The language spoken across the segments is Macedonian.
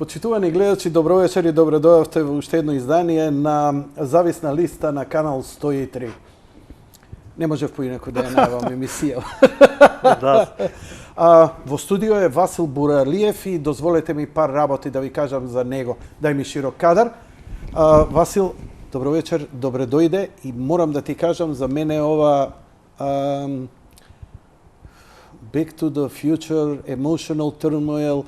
Почитувани гледачи, добро вечер и добре дојавте во уште едно издание на Зависна листа на канал 103. Не можев поинаку да ја најавам емисија. Да. Во студио е Васил Буралиев и дозволете ми пар работи да ви кажам за него. Дај ми широк кадар. Васил, добро вечер, добре дојде и морам да ти кажам за мене ова Back to the Future, Emotional Turmoil,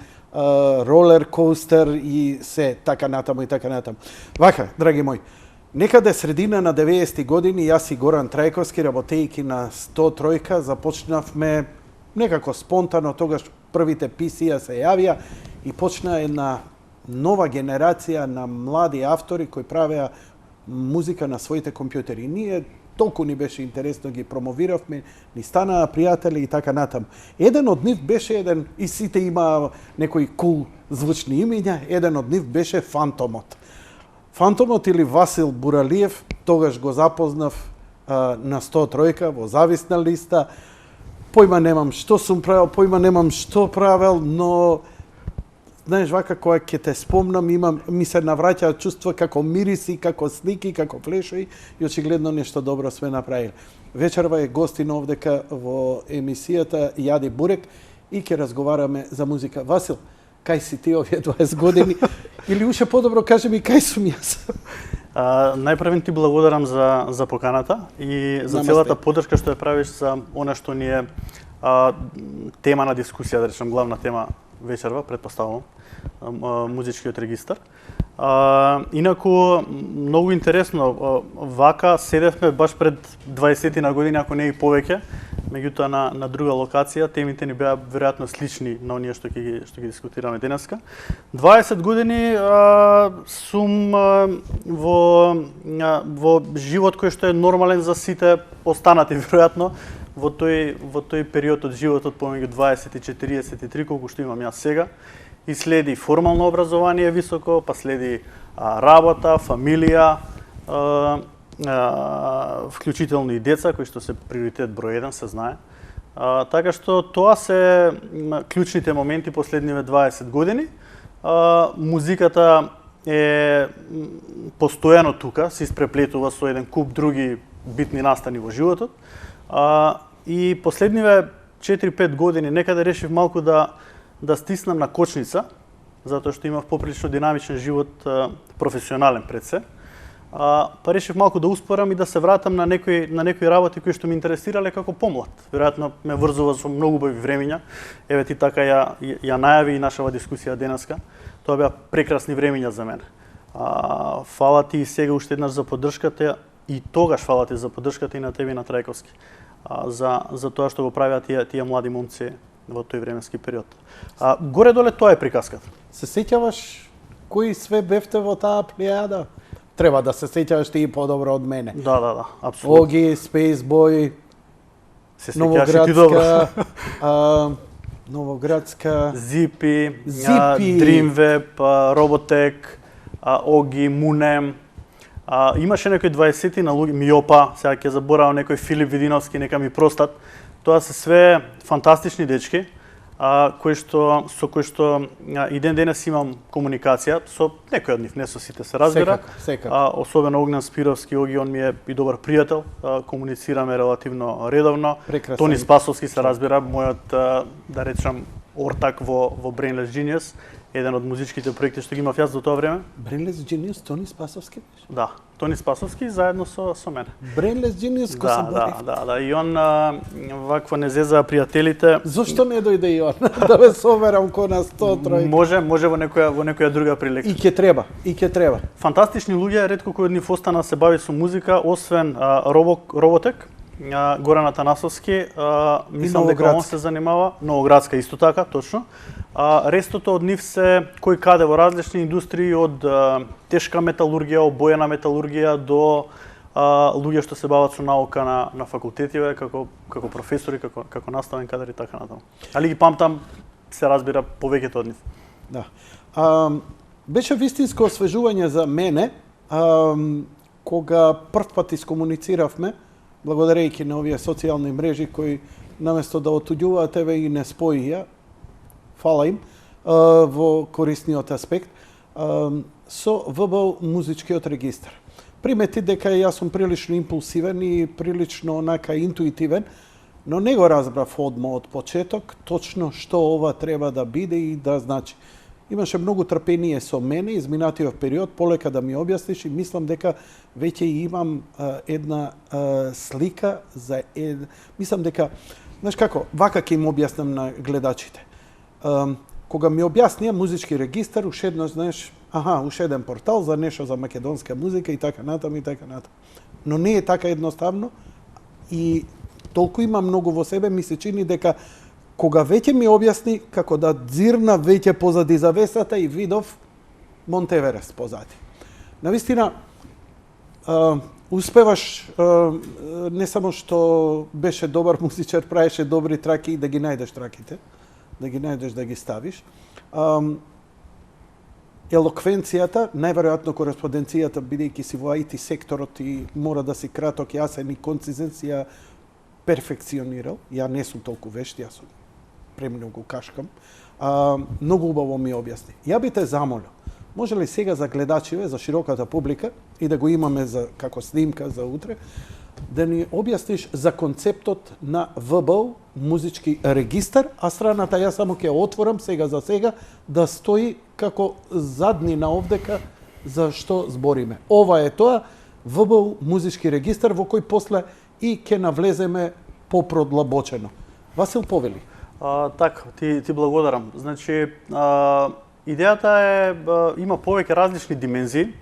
ролер коустер и се така натаму и така натаму. Вака, драги мои, некаде средина на 90-ти години јас и Горан Трајковски, работејќи на 103-ка, започнавме некако спонтано, тогаш првите PC-ја се јавија и почна една нова генерација на млади автори кои правеа музика на своите компјутери. Ние толку ни беше интересно, ги промовиравме, ни станаа пријатели и така натаму. Еден од нив беше и сите имаа некои кул звучни имиња, еден од нив беше Фантомот. Фантомот или Васил Буралиев, тогаш го запознав на 103-ка во Зависна листа. Појма немам што сум правил, појма немам што правел, но знаеш, вака, кога ќе те спомнам, ми се навраќаат чувства како мириси, како слики, како флешови и очигледно нешто добро сме направили. Вечерва е гостин овдека во емисијата Јади Бурек и ќе разговараме за музика. Васил, кај си ти овие 20 години? Или уште подобро кажи ми кај сум јас? Најпрвен ти благодарам за поканата и за целата поддршка што ја правиш за она што ни е тема на дискусија, да речем главна тема вечерва, предпоставувам, музичкиот регистар. Инаку, многу интересно, вака седевме баш пред 20 на години, ако не и повеќе, меѓутоа на друга локација, темите ни беа веројатно слични на оние што ги дискутираме денеска. 20 години сум во живот кој што е нормален за сите останати веројатно во тој период од животот помеѓу 20 и 43 колку што имам јас сега. И следи формално образование високо, па следи работа, фамилија, вклучително и деца, кои што се приоритет број 1, се знае. Така што тоа се клучните моменти последниве 20 години. Музиката е постојано тука, се испреплетува со еден куп други битни настани во животот. И последниве 4-5 години некаде решив малку да стиснам на кочница, затоа што имав поприлично динамичен живот, професионален пред се. Па решив малку да успорам и да се вратам на некои работи кои што ме интересирале како помлад. Веројатно ме врзува со многу убави времиња. Еве ти така ја најави и нашава дискусија денеска. Тоа беа прекрасни времиња за мене. Фала ти и сега уште еднаш за поддршката и тогаш фала ти за поддршката и на тебе и на Трајковски. За тоа што го правеа тие млади момци во тој временски период. Горе-доле тоа е приказката. Се сеќаваш кои све бевте во таа плејада? Треба да се сеќаваш ти подобро од мене. Да, апсолутно. Оги, Спейсбој, Новоградска, Новоградска, Зипи, Дримвеб, Роботек, Оги, Мунем. Имаше некои 20 на луѓе, Миопа, сега ќе заборавам некој Филип Видиновски, нека ми простат. Тоа се све фантастични дечки, со кои што и ден денес имам комуникација, со некој од нив, не со сите се разбира. Секако. Особено Огнен Спировски, Оги, он ми е и добар пријател, комуницираме релативно редовно. Прекрасен. Тони Спасовски се разбира, мојот, да речам, ортак во Brainless Genius, еден од музичките проекти што ги имав јас до тоа време. Brainless Genius, Тони Спасовски? Да, Тони Спасовски заедно со мене. Brainless Genius кој се бори? Да, и он вакво не зеза пријателите. Зошто не дојде и он? Да ве соверам ко на 103. Може во некоја друга прилика. И ќе треба. Фантастични луѓе, ретко кој од нив остана се бави со музика, освен Роботек, Горан Атанасовски, мислам дека он се занимава, Новоградска исто така, точно. Рестото од нив се кој каде во различни индустрии, од тешка металургија, обоена металургија до луѓе што се бават со наука на факултетиве, како професори, како наставен кадар и така натаму. Али ги памтам, се разбира, повеќето од нив. Да. Беше вистинско освежување за мене, кога прв пат искомунициравме, благодарејќи на овие социјални мрежи кои наместо да отуѓуваат тебе и не споија, фала им, во корисниот аспект со ВБО музичкиот регистар. Примети дека јас сум прилично импулсивен и прилично онака интуитивен, но не го разбрав одма од почеток точно што ова треба да биде и да значи. Имаше многу трпение со мене изминатиот период, полека да ми објасниш и мислам дека веќе имам една слика за мислам дека знаеш како, вака ќе им објаснам на гледачите. Кога ми објаснија музички регистар, уште еднаш знаеш, уште еден портал за нешто за македонска музика и така натаму и така натаму. Но не е така едноставно и толку има многу во себе, ми се чини дека кога веќе ми објасни како да дзирна веќе позади завесата и видов Монтеверест позади. Навистина, успеваш не само што беше добар музичар, правеше добри траки и да ги најдеш траките, да ги најдеш да ги ставиш. Елоквенцијата, најверојатно кореспонденцијата, бидејќи си во IT секторот и мора да си краток, јасен и концизен, си ја перфекционирал. Ја не сум толку вешт, јас сум премногу кашкам. Многу убаво ми објасни. Ја би те замолил, може ли сега за гледачиве, за широката публика, и да го имаме за, како снимка за утре, да ни објасниш за концептот на ВБО, музички регистар, а страната ја само ќе отворам сега за сега, да стои како заднина овдека за што збориме. Ова е тоа, ВБО, музички регистар, во кој после и ќе навлеземе попродлабочено. Васил, повели. Така, ти благодарам. Значи, идејата е, има повеќе различни димензии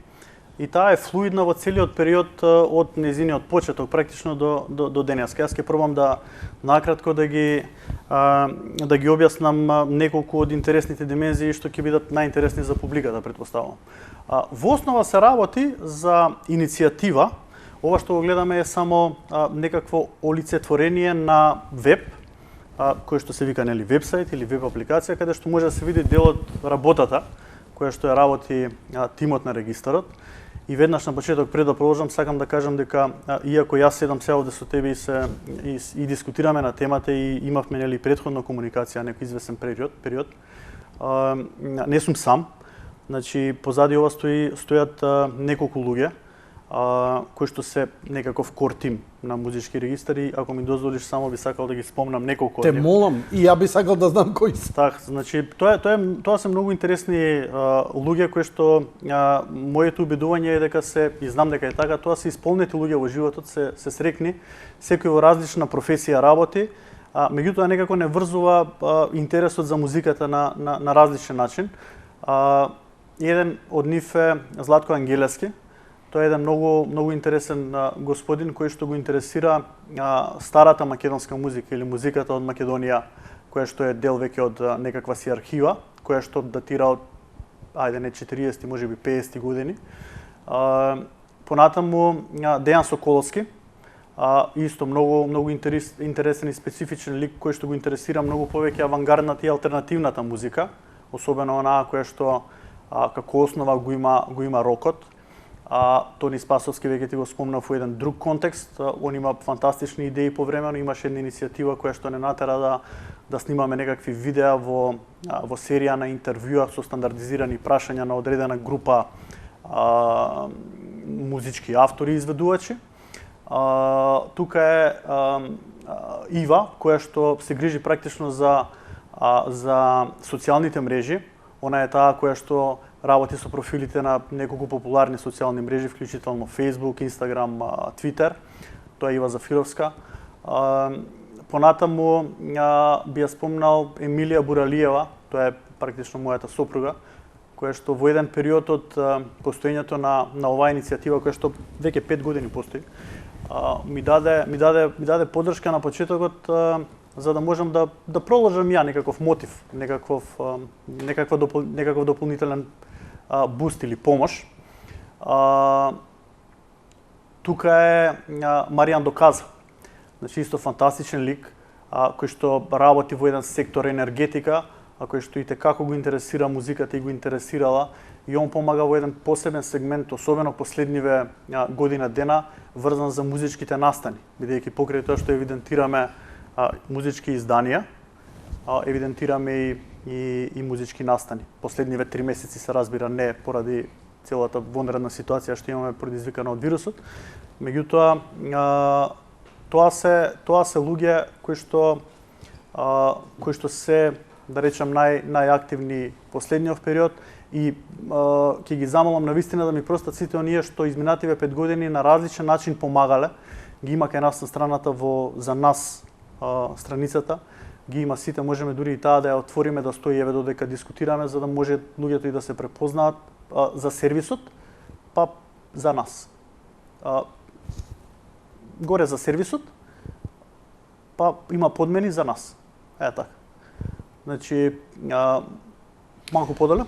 и таа е флуидна во целиот период од незиниот почеток, практично до денеска. Јас ќе пробам да накратко да ги објаснам неколку од интересните димензии што ќе бидат најинтересни за публиката, претпоставувам. Во основа се работи за иницијатива. Ова што го гледаме е само некакво олицетворение на веб, кој што се вика нели вебсайт или веб апликација, каде што може да се види дел од работата која што ја работи тимот на регистарот. И веднаш на почеток, пред да продолжам, сакам да кажам дека иако јас седам сега овде со тебе и дискутираме на темата и имавме нели претходна комуникација некој известен период, не сум сам. Значи позади ова стојат неколку луѓе кои што се некаков кор тим на музички регистари. Ако ми дозволиш, само би сакал да ги спомнам неколку од нив. Те молам, и ја би сакал да знам кои се. Так, значи тоа се многу интересни луѓе кои што моето убедување е дека и знам дека е така, тоа се исполнети луѓе во животот, се срекни, секој во различна професија работи, меѓутоа некако не врзува интересот за музиката на различен начин. Еден од нив е Златко Ангелевски. Тој е еден многу интересен господин кој што го интересира старата македонска музика или музиката од Македонија, која што е дел веќе од некаква си архива, која што датира од не 40, можеби 50 години. Понатаму Дејан Соколовски, исто многу интересен и специфичен лик кој што го интересира многу повеќе авангардната и алтернативната музика, особено онаа која што како основа го има рокот. Тони Спасовски веќе ти го спомнав во еден друг контекст. Он има фантастични идеи повремено, имаше една иницијатива која што не натера да снимаме некакви видеа во серија на интервјуа со стандардизирани прашања на одредена група музички автори и изведувачи. Тука е Ива, која што се грижи практично за социјалните мрежи. Она е таа која што работи со профилите на неколку популарни социјални мрежи, вклучително Facebook, Instagram, Twitter. Тоа е Ива Зафировска. Понатаму би ја спомнал Емилија Буралиева, тоа е практично мојата сопруга, која што во еден период од постоењето на оваа иницијатива, која што веќе 5 години постои, ми даде поддршка на почетокот за да можам да продолжам ја некаков мотив, некаков дополнителен буст или помош. Тука е Маријан Доказа. Значи исто фантастичен лик кој што работи во еден сектор енергетика, кој што и како го интересира музиката и го интересирала, и он помага во еден посебен сегмент, особено последниве година дена, врзан за музичките настани, бидејќи покрај тоа што евидентираме музички изданија, евидентираме и и музички настани. Последниве 3 месеци се разбира не поради целата вонредна ситуација што имаме предизвикана од вирусот. Меѓутоа, тоа се луѓе кои што се, да речам, најактивни последниот период и ќе ги замолам навистина да ми простат сите оние што изминативе 5 години на различен начин помагале. Ги има кај нас на страната за нас страницата, ги има сите, можеме дури и таа да ја отвориме, да стои еве додека дискутираме, за да може луѓето и да се препознаат за сервисот, па за нас. Горе за сервисот, па има подмени за нас. Така. Значи, малку подале?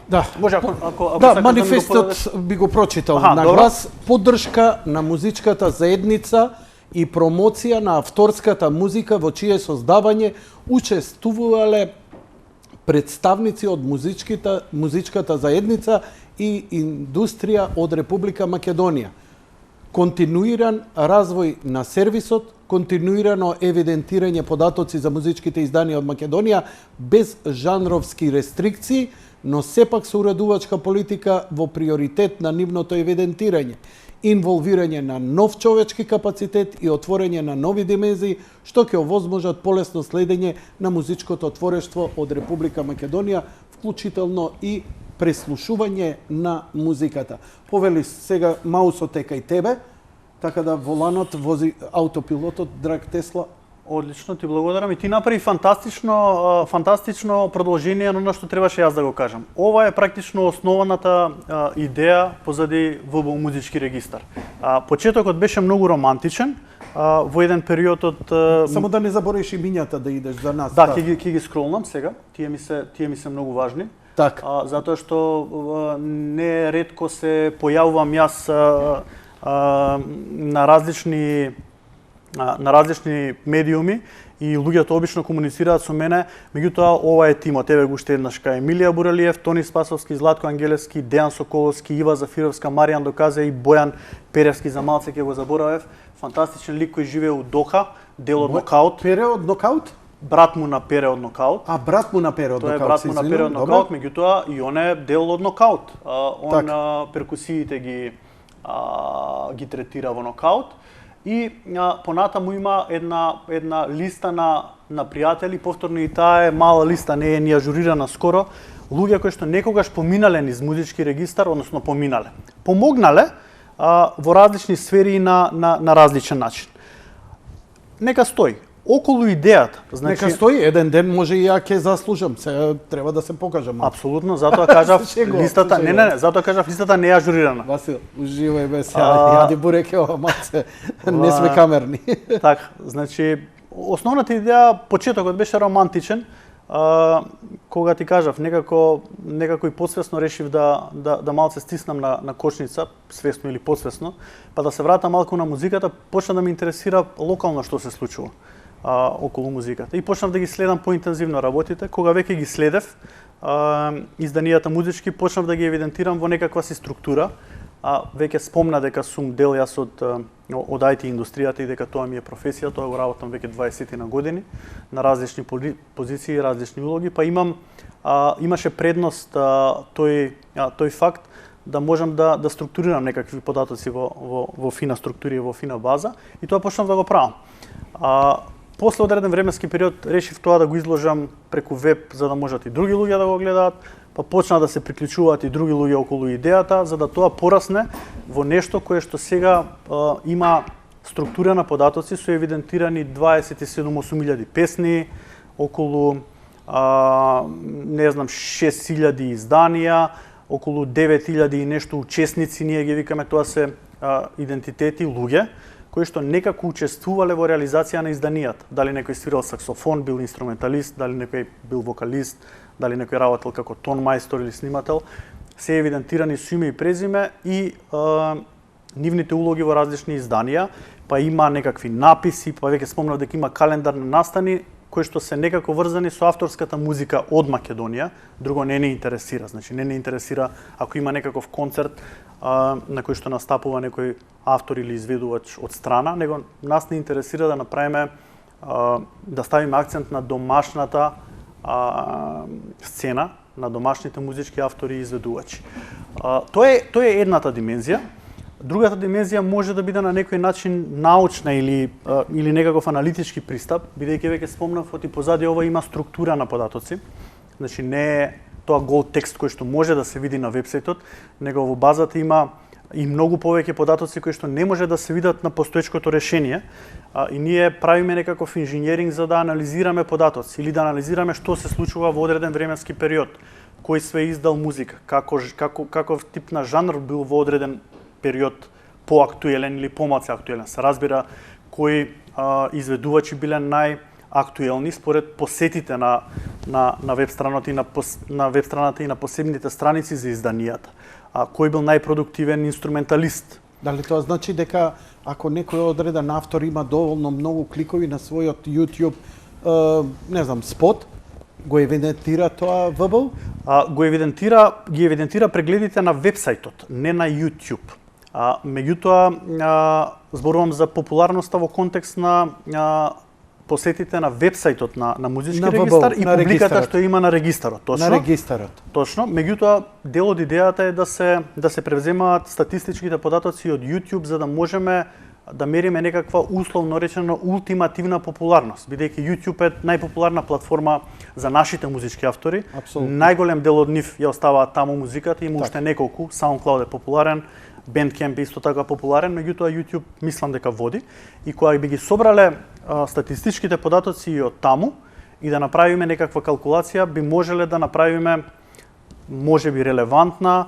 Да. Може ако да, манифестот би го прочитал на глас. Поддршка на музичката заедница и промоција на авторската музика во чие создавање учествувале представници од музичката заедница и индустрија од Република Македонија. Континуиран развој на сервисот, континуирано евидентирање податоци за музичките изданија од Македонија без жанровски рестрикции, но сепак со уредувачка политика во приоритет на нивното евидентирање, инволвирање на нов човечки капацитет и отворање на нови димензии, што ќе овозможат полесно следење на музичкото творештво од Република Македонија, вклучително и преслушување на музиката. Повели сега маусот е кај тебе, така да воланот вози аутопилотот, драг Тесла. Одлично, ти благодарам и ти направи фантастично продолжение на што требаше јас да го кажам. Ова е практично основната идеја позади ВБУ музички регистар. Почетокот беше многу романтичен, во еден период од Само да не заборавиш имињата да идеш за нас. Да, ќе ги скролнам сега. Тие ми се многу важни. Така. Затоа што не ретко се појавувам јас на различни медиуми и луѓето обично комуницираат со мене, меѓутоа ова е тимот. Еве го уште еднаш кај Емилија Буралиев, Тони Спасовски, Златко Ангелевски, Дејан Соколовски, Ива Зафировска, Маријан Доказе и Бојан Перевски, за малце ќе го заборавев. Фантастичен лик кој живее у Доха, дел од Нокаут. Пере од Нокаут? Брат му на Пере од Нокаут. Брат му на Пере од Нокаут. Тој е брат му на Пере од Нокаут, меѓутоа и он е дел од Нокаут. Он перкусиите ги третира во Нокаут. И понатаму има една листа на пријатели, повторно и таа е мала листа, не е ни ажурирана скоро, луѓе кои што некогаш поминале низ музички регистар, односно помогнале во различни сфери на различен начин. Нека стои. Околу идејата, значи нека стои, еден ден може и ја ќе заслужам, се треба да се покажам. Апсолутно, затоа кажав листата, затоа кажав листата не е ажурирана. Васил, уживај бе сега, јади бурек ова маце, не сме камерни. Така, значи основната идеја, почетокот беше романтичен, кога ти кажав, некако и подсвесно решив да малце стиснам на кочница, свесно или подсвесно, па да се вратам малку на музиката, почна да ме интересира локално што се случува околу музиката. И почнав да ги следам поинтензивно работите. Кога веќе ги следев, изданијата музички, почнав да ги евидентирам во некаква си структура. Веќе спомна дека сум дел јас од IT индустријата и дека тоа ми е професија, тоа го работам веќе 20 на години, на различни позиции, различни улоги, па имаше предност тој факт да можам да структурирам некакви податоци во фина структури, во фина база, и тоа почнав да го правам. После одреден временски период решив тоа да го изложам преку веб за да можат и други луѓе да го гледаат, па почна да се приклучуваат и други луѓе околу идејата, за да тоа порасне во нешто кое што сега има структура на податоци со евидентирани 27.000 песни, околу 6.000 изданија, околу 9.000 и нешто учесници, ние ги викаме, тоа се идентитети луѓе кои што некако учествувале во реализација на изданијата. Дали некој свирал саксофон, бил инструменталист, дали некој бил вокалист, дали некој работел како тон мајстор или снимател, се евидентирани со име и презиме и нивните улоги во различни изданија, па има некакви написи, па веќе спомнав дека има календар на настани кои што се некако врзани со авторската музика од Македонија, друго не интересира. Значи не интересира ако има некаков концерт на кој што настапува некој автор или изведувач од страна, него нас не интересира да направиме, да ставиме акцент на домашната сцена на домашните музички автори и изведувачи. Тоа е едната димензија. Другата димензија може да биде на некој начин научна или некаков аналитички пристап, бидејќи веќе спомнав оти позади ова има структура на податоци. Значи не е тоа гол текст кој што може да се види на вебсајтот, него во базата има и многу повеќе податоци кои што не може да се видат на постоечкото решение, и ние правиме некаков инженеринг за да анализираме податоци или да анализираме што се случува во одреден временски период, кој све издал музика, каков тип на жанр бил во одреден период поактуелен или помалку актуелен. Се разбира кои изведувачи биле најактуелни според посетите на веб-страната и на посебните страници за изданијата. Кој бил најпродуктивен инструменталист. Дали тоа значи дека ако некој одреден автор има доволно многу кликови на својот YouTube, не знам, спот, го евидентира тоа ВБ? Ги евидентира прегледите на вебсајтот, не на YouTube. Меѓутоа, зборувам за популарноста во контекст на посетите на вебсајтот на музички регистар и публиката што има на регистарот. Точно. На регистарот. Точно. Меѓутоа, дел од идејата е да се превземаат статистичките податоци од YouTube за да можеме да мериме некаква условно речено ултимативна популарност, бидејќи YouTube е најпопуларна платформа за нашите музички автори. Апсолутно. Најголем дел од нив ја оставаат таму музиката, има уште неколку, SoundCloud е популарен, Bandcamp исто така популарен, меѓутоа YouTube мислам дека води. И кога би ги собрале статистичките податоци и од таму и да направиме некаква калкулација, би можеле да направиме можеби релевантна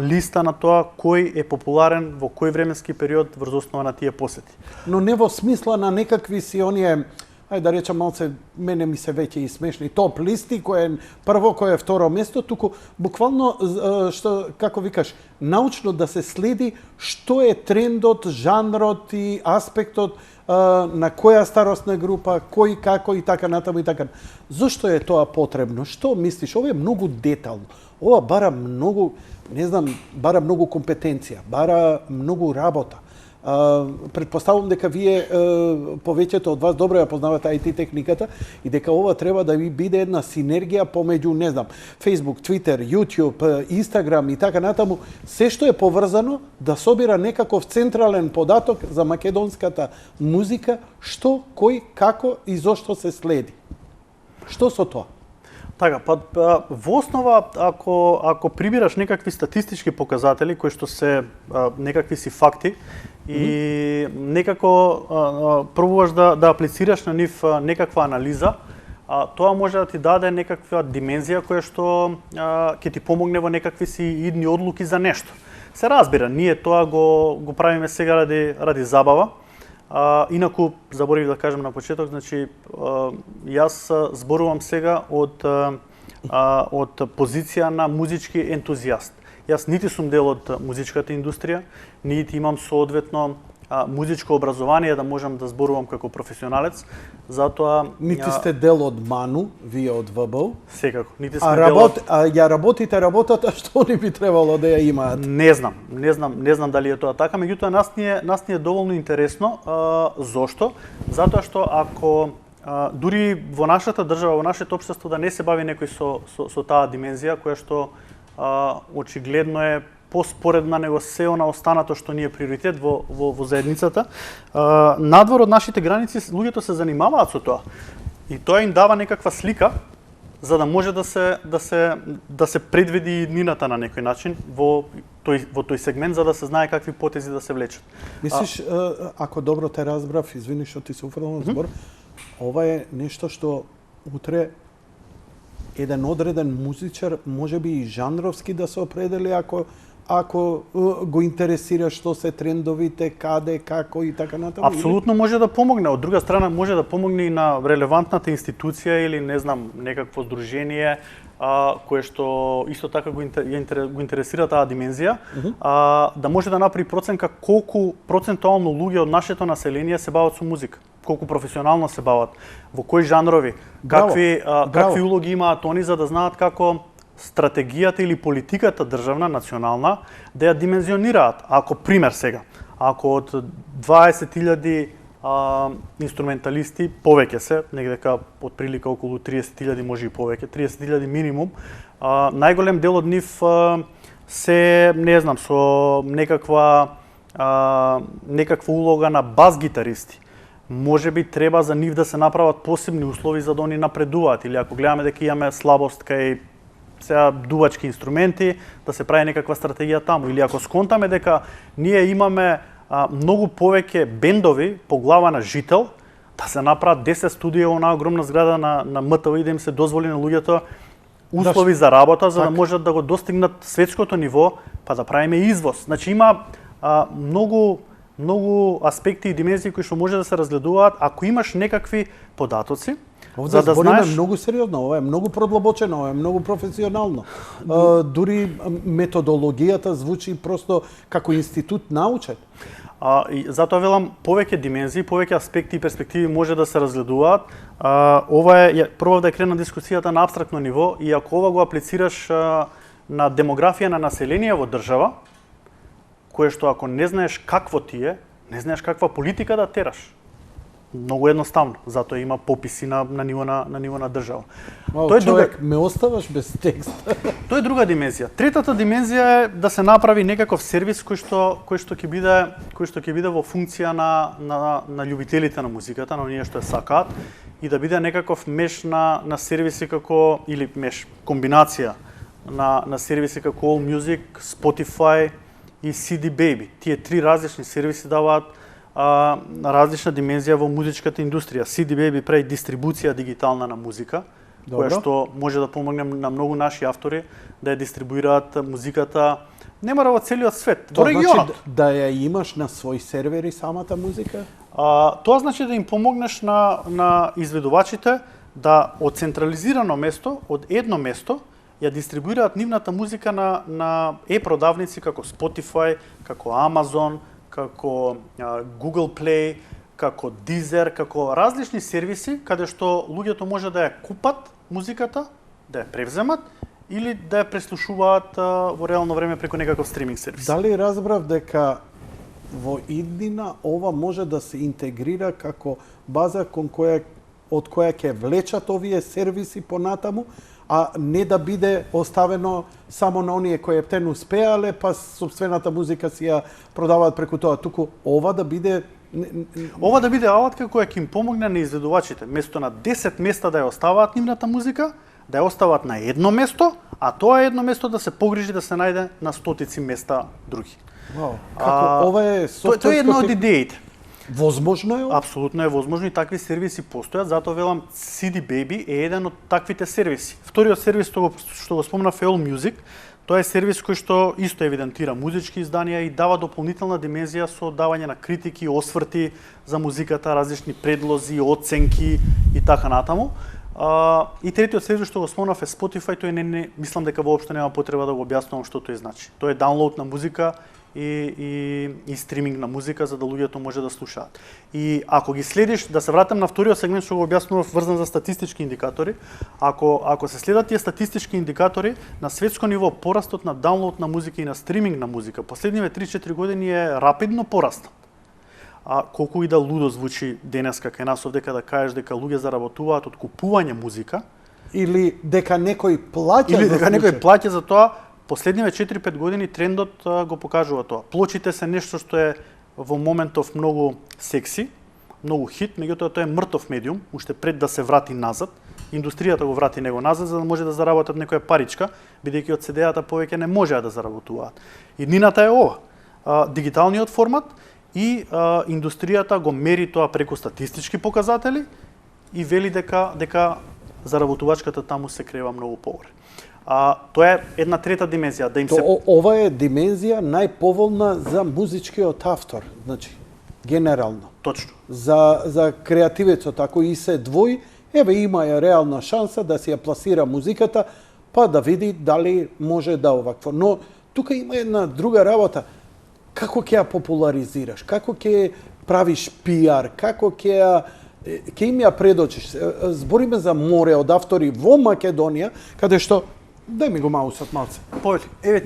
листа на тоа кој е популарен во кој временски период врз основа на тие посети. Но не во смисла на некакви си оние, ајде да речам малце, мене ми се веќе и смешни топ листи, кој е прво, кој е второ место, туку буквално што како викаш, научно да се следи што е трендот, жанрот и аспектот на која старосна група, кој како и така натаму и така. Зошто е тоа потребно? Што мислиш? Ова е многу детално. Ова бара многу, не знам, бара многу компетенција, бара многу работа. Предпоставувам дека вие повеќето од вас добро ја познавате IT техниката и дека ова треба да ви биде една синергија помеѓу, не знам, Facebook, Twitter, YouTube, Instagram и така натаму, се што е поврзано да собира некаков централен податок за македонската музика, што, кој, како и зошто се следи. Што со тоа? Така, во основа, ако прибираш некакви статистички показатели кои што се некакви си факти и некако пробуваш да аплицираш на нив некаква анализа, тоа може да ти даде некаква димензија која што ќе ти помогне во некакви си идни одлуки за нешто. Се разбира, ние тоа го правиме сега ради забава. Инаку, заборив да кажем на почеток, значи, јас зборувам сега од позиција на музички ентузијаст. Јас нити сум дел од музичката индустрија, нити имам соодветно музичко образование да можам да зборувам како професионалец, затоа... Нити сте дел од МАНУ, вие од ВБ. Секако, нити сме дел од... ја работите работата што не би требало да ја имаат? Не знам дали е тоа така, меѓутоа нас ни е доволно интересно. Зошто? Затоа што ако дури во нашата држава, во нашето општество да не се бави некој со таа димензија која што очигледно е поспоредна него се она останато што ни е приоритет во заедницата, надвор од нашите граници луѓето се занимаваат со тоа. И тоа им дава некаква слика за да може да се предвиди иднината на некој начин во тој сегмент за да се знае какви потези да се влечат. Мислиш, ако добро те разбрав, извини што ти се уфрлам на збор, ова е нешто што утре еден одреден музичар можеби и жанровски да се определи ако го интересира што се трендовите, каде, како и така натаму? Апсолутно може да помогне. Од друга страна може да помогне и на релевантната институција или не знам, некакво здружение кое што исто така го интересира таа димензија, да може да направи проценка колку процентуално луѓе од нашето население се бават со музика, колку професионално се бават, во кои жанрови, какви улоги имаат они за да знаат како стратегијата или политиката државна, национална, да ја димензионираат. Ако пример сега, ако од 20.000 инструменталисти повеќе се, негдека од прилика околу 30.000, може и повеќе, 30.000 минимум. Најголем дел од нив се, не знам, со некаква улога на бас гитаристи. Може би треба за нив да се направат посебни услови за да они напредуваат, или ако гледаме дека имаме слабост кај сега дувачки инструменти, да се прави некаква стратегија таму. Или ако сконтаме дека ние имаме многу повеќе бендови по глава на жител, да се направат 10 студија во онаа огромна зграда на МТВ и да им се дозволи на луѓето услови за работа, за да можат да го достигнат светското ниво, па да правиме извоз. Значи има многу аспекти и димензии кои што може да се разгледуваат ако имаш некакви податоци. Овде за да збориме знаеш многу сериозно, ова е многу продлабочено, ова е многу професионално. Дури методологијата звучи просто како институт научен. И затоа велам повеќе димензии, повеќе аспекти и перспективи може да се разгледуваат. Ова е прво да е крена дискусијата на апстрактно ниво и ако ова го аплицираш на демографија на население во држава, кое што ако не знаеш какво ти е, не знаеш каква политика да тераш. Многу едноставно, затоа има пописи на ниво на држава. Тоа е човек, ме оставаш без текст. Тоа е друга димензија. Третата димензија е да се направи некаков сервис кој што ќе биде во функција на љубителите на музиката, на оние што ја сакаат и да биде некаков меш на сервиси како или меш комбинација на сервиси како All Music, Spotify и CD Baby. Тие три различни сервиси даваат различна димензија во музичката индустрија. CD Baby прави дистрибуција дигитална на музика, која што може да помогне на многу наши автори да ја дистрибуираат музиката не мора во целиот свет, во регионот. Значи да ја имаш на свој сервери самата музика? Тоа значи да им помогнеш на изведувачите да од централизирано место, од едно место, ја дистрибуираат нивната музика на продавници како Spotify, како Amazon, како Google Play, како Deezer, како различни сервиси каде што луѓето може да ја купат музиката, да ја превземат или да ја преслушуваат во реално време преку некаков стриминг сервис. Дали разбрав дека во иднина ова може да се интегрира како база од која ќе влечат овие сервиси понатаму, а не да биде оставено само на оние кои ептен успеале, па собствената музика си ја продаваат преку тоа, туку ова да биде алатка која ќе им помогне на изведувачите, место на 10 места да ја оставаат нивната музика, да ја остават на едно место, а тоа едно место да се погрижи да се најде на стотици места други. Како ова е софтверско... Тоа е една од идеите. Возможно е ова? Апсолутно е возможно и такви сервиси постојат, затоа велам CD Baby е еден од таквите сервиси. Вториот сервис што го спомнав е All Music, тоа е сервис кој што исто евидентира музички изданија и дава дополнителна димензија со давање на критики, осврти за музиката, различни предлози, оценки и така натаму. И третиот сервис што го спомнав е Spotify, тој не мислам дека воопшто нема потреба да го објаснувам што тој значи. Тоа е даунлоуд на музика и стриминг на музика за да луѓето може да слушаат. И ако ги следиш, да се вратам на вториот сегмент што го објаснував врзан за статистички индикатори, ако се следат тие статистички индикатори, на светско ниво порастот на даунлоуд на музика и на стриминг на музика последниве 3-4 години е рапидно пораснат. Колку и да лудо звучи денеска кај нас овдека да кажеш дека луѓе заработуваат од купување музика или дека некој плаќа за тоа, последниве 4-5 години трендот го покажува тоа. Плочите се нешто што е во моментов многу секси, многу хит, меѓутоа тоа е мртов медиум, уште пред да се врати назад. Индустријата го врати него назад за да може да заработат некоја паричка, бидејќи од CD-ата повеќе не можеа да заработуваат. Иднината е ова. Дигиталниот формат и индустријата го мери тоа преку статистички показатели и вели дека заработувачката таму се крева многу погоре. Тоа е една трета димензија, да им се... Ова е димензија најповолна за музичкиот автор, значи, генерално. Точно. За креативецот, ако и се двои, еве има ја реална шанса да си ја пласира музиката, па да види дали може да овакво. Но тука има една друга работа. Како ќе ја популаризираш? Како ќе правиш пиар? Како ќе им ја предочиш? Збориме за море од автори во Македонија, каде што дај ми го маусот малце. Еве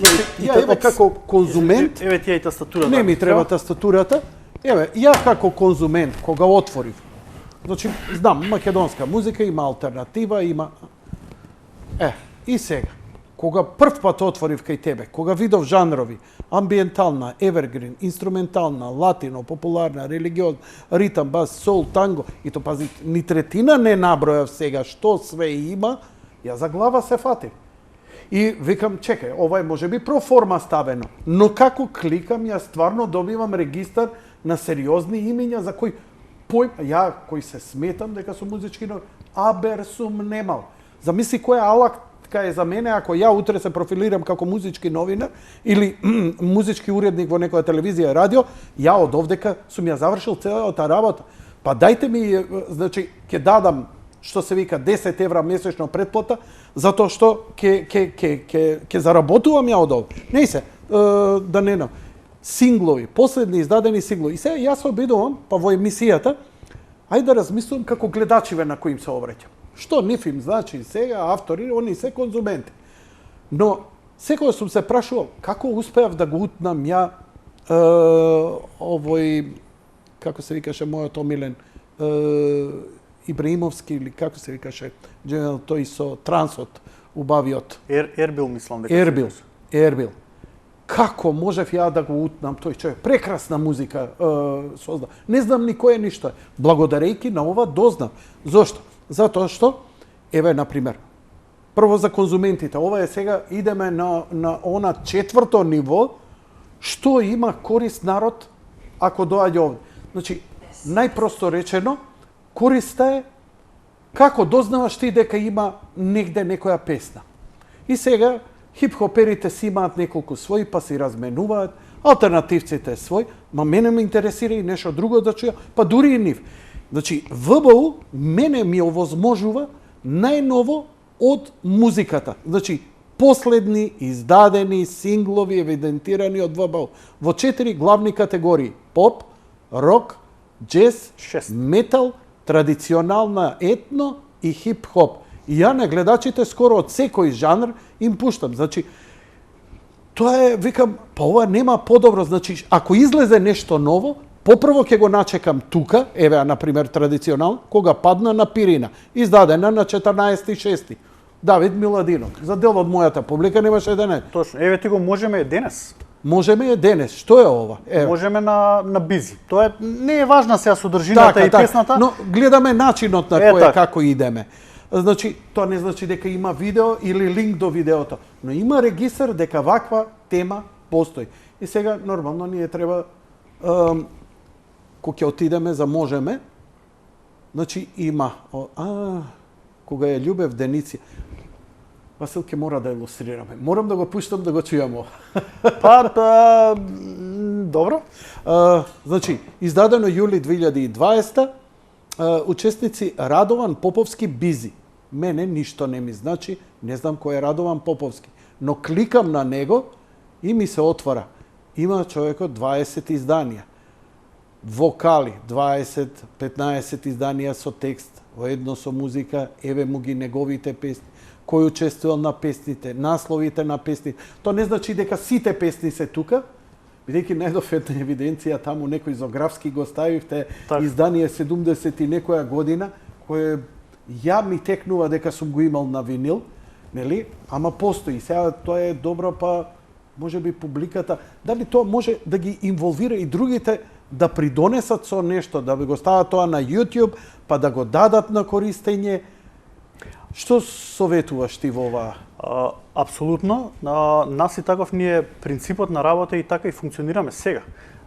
како конзумент. Еве ти ја и тастатурата. Не ми треба тастатурата. Еве, ја како конзумент, кога отворив, значи, знам, македонска музика има алтернатива, има... И сега, кога прв пат отворив кај тебе, кога видов жанрови, амбиентална, евергрин, инструментална, латино, популарна, религиозна, ритам, бас, сол, танго, и то пази, ни третина не набројав сега што све има, ја за глава се фатив. И викам, чекај, ова е можеби проформа ставено, но како кликам, ја стварно добивам регистар на сериозни имиња за кои ја кој се сметам дека сум музички новин, абер сум немал. Замисли која алатка е за мене ако ја утре се профилирам како музички новинар или музички уредник во некоја телевизија и радио, ја од овдека сум ја завршил целата работа. Па дајте ми, значи, ќе дадам што се вика 10 евра месечно претплата, затоа што ќе заработувам ја од ова. Не се, да не знам. Синглови, последни издадени синглови. И сега јас се обидувам, па во емисијата, ајде да размислувам како гледачиве на кои им се обраќам. Што нив им значи сега, автори, они се конзументи. Но, секој сум се прашувал, како успеав да го утнам ја овој, како се викаше мојот омилен, Ибраимовски или како се викаше, тој со трансот, убавиот. Ербил, мислам дека. Ербил. Како можев ја да го утнам тој човек? Прекрасна музика созда. Не знам ни кој е ништо. Благодарејќи на ова дознав. Зошто? Затоа што, еве, например, прво за конзументите. Ова е сега, идеме на она четврто ниво, што има корист народ ако доаѓа овде. Значи, најпросто речено, користа е како дознаваш ти дека има негде некоја песна. И сега, хип-хоперите си имаат неколку своји, па си разменуваат, алтернативците свој, ма мене ме интересира и нешто друго да чуја, па дури и нив. Значи, ВБУ мене ми овозможува најново од музиката. Значи, последни издадени синглови евидентирани од ВБУ во 4 главни категории: поп, рок, джез, метал, традиционална етно и хип-хоп. И ја на гледачите скоро од секој жанр им пуштам. Значи, тоа е, викам, па ова нема подобро. Значи, ако излезе нешто ново, попрво ќе го начекам тука, еве, например, традиционално, кога падна на Пирина, издадена на 14.6. Давид Миладинов. За дел од мојата публика немаше да не. Точно. Еве ти го можеме денес. Можеме денес. Што е ова? Можеме на бизи. Тоа не е важна сега содржината и песната. Но гледаме начинот на кој како идеме. Значи, тоа не значи дека има видео или линк до видеото, но има регистар дека ваква тема постои. И сега, нормално, ние треба, кога ќе отидеме за можеме, значи има, кога е Љубев Дениција, Васил ќе мора да илустрираме. Морам да го пуштам да го чујам ова. Добро. Значи, издадено јули 2020, учесници Радован Поповски Бизи. Мене ништо не ми значи, не знам кој е Радован Поповски. Но кликам на него и ми се отвора. Има човекот 20 изданија. Вокали, 20-15 изданија со текст, воедно со музика, еве му ги неговите песни, кој учествувал на песните, насловите на песни. Тоа не значи дека сите песни се тука, бидејќи најдов една евиденција таму некој зографски го ставивте, издание 70 и некоја година, кој ја ми текнува дека сум го имал на винил, нели? Ама постои. Сега тоа е добро, па можеби публиката, дали тоа може да ги инволвира и другите да придонесат со нешто, да го стават тоа на YouTube, па да го дадат на користење. Што советуваш ти во ова? Апсолутно. Нас и таков ни е принципот на работа и така и функционираме сега.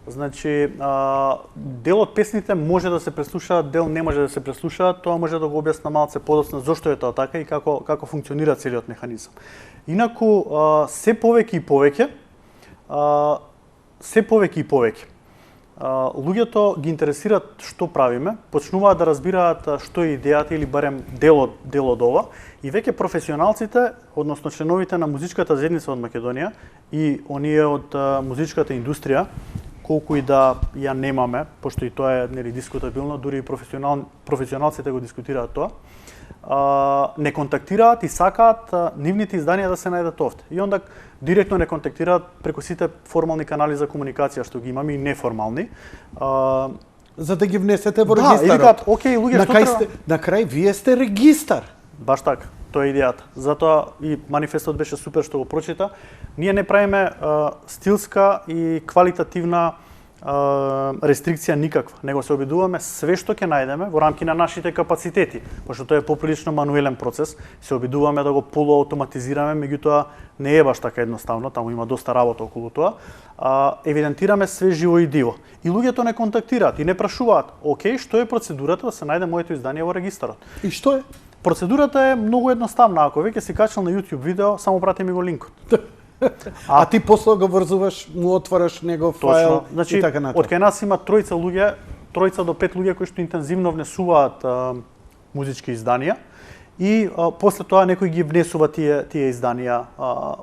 Значи, дел од песните може да се преслушаат, дел не може да се преслушаат, тоа може да го објасна малце подоцна зошто е тоа така и како функционира целиот механизам. Инаку, се повеќе и повеќе, луѓето ги интересираат што правиме, почнуваат да разбираат што е идејата или барем дел од ова, и веќе професионалците, односно членовите на музичката заедница од Македонија и оние од музичката индустрија, колку и да ја немаме, пошто и тоа е нели дискутабилно, дури и професионалците го дискутираат тоа, не контактираат и сакаат нивните изданија да се најдат овде. И онда директно не контактираат преку сите формални канали за комуникација што ги имаме и неформални. За да ги внесете во Да, и регистарот. викаат, окей, луѓе, што треба? На крај вие сте регистар. Баш така, тоа е идејата. Затоа и манифестот беше супер што го прочита. Ние не правиме стилска и квалитативна рестрикција никаква, него се обидуваме све што ќе најдеме во рамки на нашите капацитети, пошто тоа е поприлично мануелен процес, се обидуваме да го полуаутоматизираме, меѓутоа не е баш така едноставно, таму има доста работа околу тоа. Евидентираме све живо и диво. И луѓето не контактираат и не прашуваат, окей, што е процедурата да се најде моето издание во регистарот? И што е? Процедурата е многу едноставна, ако веќе си качнал на YouTube видео, само прати ми го линкот. А ти после го врзуваш, му отвараш негов файл значи, и така натаму. од кај нас има тројца до 5 луѓе кои што интензивно внесуваат музички изданија и после тоа некој ги внесува тие изданија,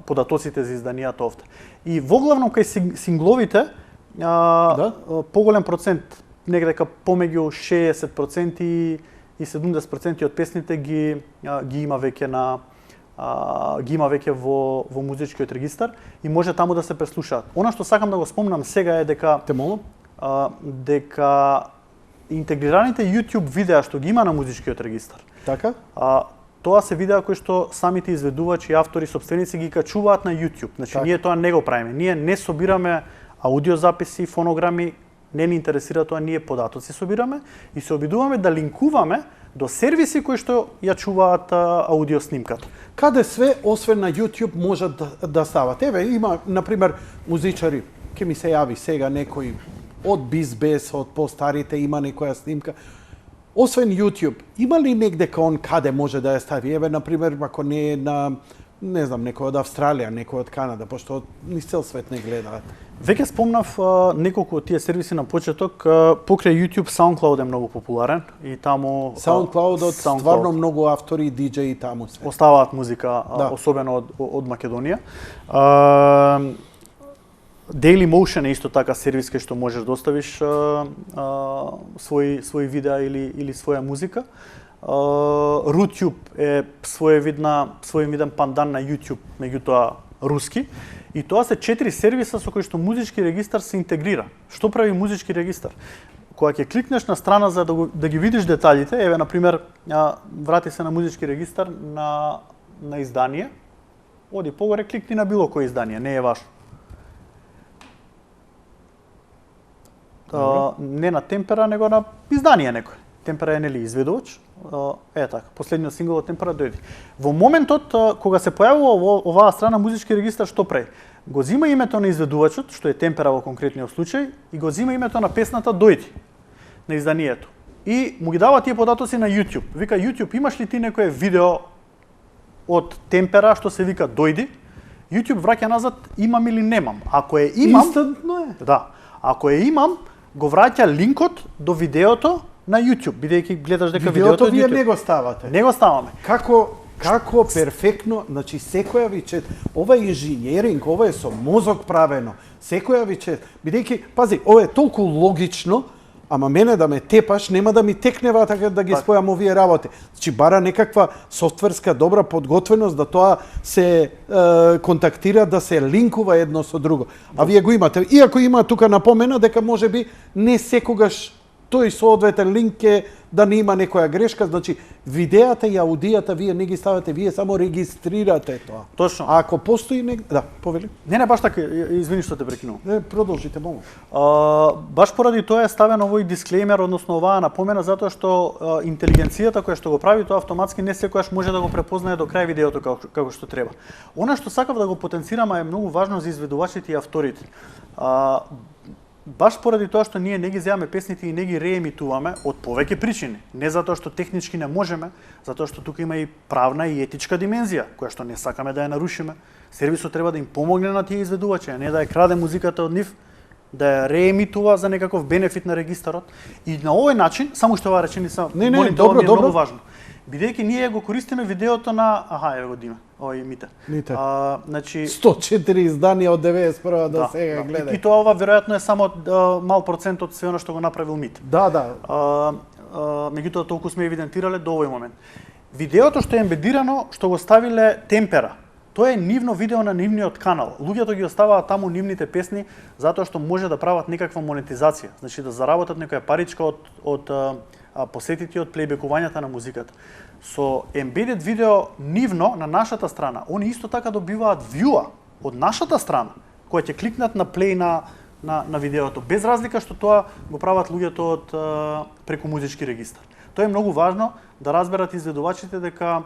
податоците за изданијата овде. И воглавно кај сингловите поголем процент, негдека помеѓу 60% и 70% од песните ги има веќе во музичкиот регистар и може таму да се преслушаат. Она што сакам да го спомнам сега е дека Те молам? дека интегрираните YouTube видеа што ги има на музичкиот регистар. Така? Тоа се видеа кои што самите изведувачи, автори, сопственици ги качуваат на YouTube. Значи така. Ние тоа не го правиме. Ние не собираме аудиозаписи, фонограми, не ни интересира тоа, ние податоци собираме и се обидуваме да линкуваме до сервиси кои што ја чуваат аудиоснимката. Каде све, освен на YouTube, можат да стават? Еве, има, например, музичари, ке ми се јави сега некој од Бизбес, од постарите, има некоја снимка. Освен YouTube, има ли негде кај каде може да ја стави? Еве, например, ако не е на, не знам, некој од Австралија, некој од Канада, пошто ни цел свет не гледаат. Веќе спомнав неколку од тие сервиси на почеток, покрај YouTube SoundCloud е многу популарен и таму SoundCloud-от стварно многу автори и диџеи таму се оставаат музика, особено од Македонија. Dailymotion е исто така сервис кај што можеш да оставиш своји видеа или своја музика. RootTube е своевиден пандан на YouTube, меѓутоа руски. И тоа се 4 сервиса со кои што музички регистар се интегрира. Што прави музички регистар? Кога ќе кликнеш на страна за да ги видиш деталите, еве, например, врати се на музички регистар на издание, оди погоре, кликни на било кој издание, не е важно. Не на Темпера, него на издание некој. Темпера е нели изведувач, така, последниот сингл од Темпера дојде. Во моментот кога се појавува оваа страна музички регистар, што прави? Го зима името на изведувачот, што е Темпера во конкретниот случај, и го зима името на песната Дојди на изданието. И му ги дава тие податоци на YouTube. Вика, YouTube, имаш ли ти некое видео од Темпера што се вика Дојди? YouTube враќа назад, имам или немам. Ако е имам, инстантно е. Да. Ако е имам, го враќа линкот до видеото на YouTube, бидејќи гледаш дека видеото вие од YouTube. не го ставате. Не го ставаме. Како перфектно, значи секоја виче, ова е инженеринг, ова е со мозок правено. Секоја виче, бидејќи, пази, ова е толку логично, ама мене да ме тепаш, нема да ми текнева така да ги спојам овие работи. Значи бара некаква софтверска добра подготвеност да тоа се контактира, да се линкува едно со друго. А вие го имате. Иако има тука напомена дека можеби не секогаш тој соодветен линк е да не има некоја грешка, значи видеата и аудијата вие не ги ставате, вие само регистрирате тоа. Точно. А ако постои да, повели. Не, баш така, извини што те прекинувам. Не, продолжите, молам. Баш поради тоа е ставен овој дисклеймер, односно оваа напомена, затоа што интелигенцијата која што го прави тоа автоматски не секогаш може да го препознае до крај видеото како што треба. Она што сакав да го потенцирам е многу важно за изведувачите и авторите. Баш поради тоа што ние не ги земаме песните и не ги реемитуваме од повеќе причини. Не затоа што технички не можеме, затоа што тука има и правна и етичка димензија, која што не сакаме да ја нарушиме. Сервисот треба да им помогне на тие изведувачи, а не да ја краде музиката од нив, да ја реемитува за некаков бенефит на регистарот. И на овој начин, само што оваа реченица, не, молим, добро, тоа ми е многу важно. Бидејќи ние го користиме видеото на, еве го Диме. Мите. Мите. Значи 104 изданија од 91 до да, сега, гледај. И тоа ова веројатно е само мал процент од све она што го направил Мите. Да. Меѓутоа толку сме евидентирале до овој момент. Видеото што е ембедирано, што го ставиле Темпера, тоа е нивно видео на нивниот канал. Луѓето ги оставаат таму нивните песни затоа што може да прават некаква монетизација, значи да заработат некоја паричка од посетити од плейбекувањата на музиката. Со embedded видео нивно на нашата страна, они исто така добиваат вјуа од нашата страна, која ќе кликнат на плей на видеото, без разлика што тоа го прават луѓето од преку музички регистар. Тоа е многу важно да разберат изведувачите дека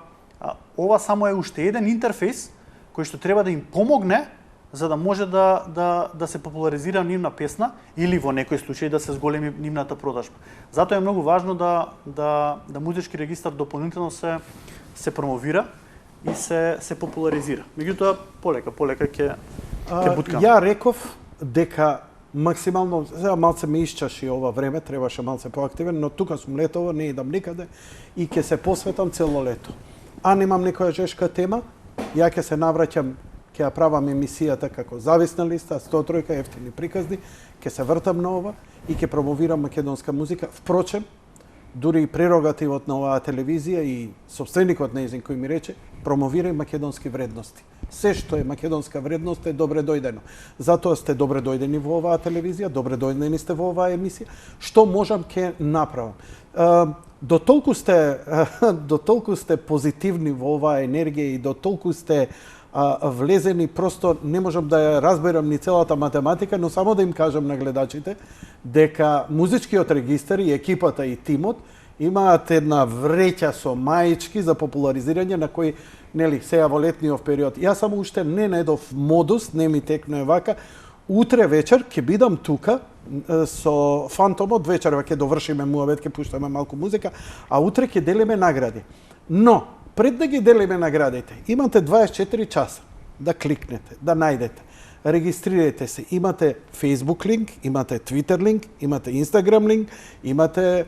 ова само е уште еден интерфейс кој што треба да им помогне за да може да се популаризира нивна песна или во некој случај да се зголеми нивната продажба. Затоа е многу важно да музички регистар дополнително се промовира и се популаризира. Меѓутоа полека ќе буткам. Ја реков дека максимално, сега малце ме исчаши ова време, требаше малце поактивен, но тука сум летово, не идам никаде и ќе се посветам цело лето. А немам некоја жешка тема, ја ќе се навраќам, ќе ја правам емисијата како зависна листа, 103 ефтини приказни, ќе се вртам на ова и ќе промовирам македонска музика. Впрочем, дури и прерогативот на оваа телевизија и собственикот нејзин кој ми рече, промовирај македонски вредности. Се што е македонска вредност е добре дојдено. Затоа сте добре дојдени во оваа телевизија, добре дојдени сте во оваа емисија. Што можам ќе направам? До толку сте позитивни во оваа енергија и до толку сте влезени, просто не можам да ја разберам ни целата математика, но само да им кажам на гледачите дека музичкиот регистар и екипата и тимот имаат една вреќа со маички за популаризирање на кои, нели, сега во летниот период. Јас само уште не најдов модус, не ми текнува вака. Утре вечер ќе бидам тука со Фантомот, вечерва ќе довршиме муабет, ќе пуштаме малку музика, а утре ќе делиме награди. Но пред да ги делиме наградите, имате 24 часа да кликнете, да најдете. Регистрирајте се. Имате Facebook линк, имате Twitter линк, имате Instagram линк, имате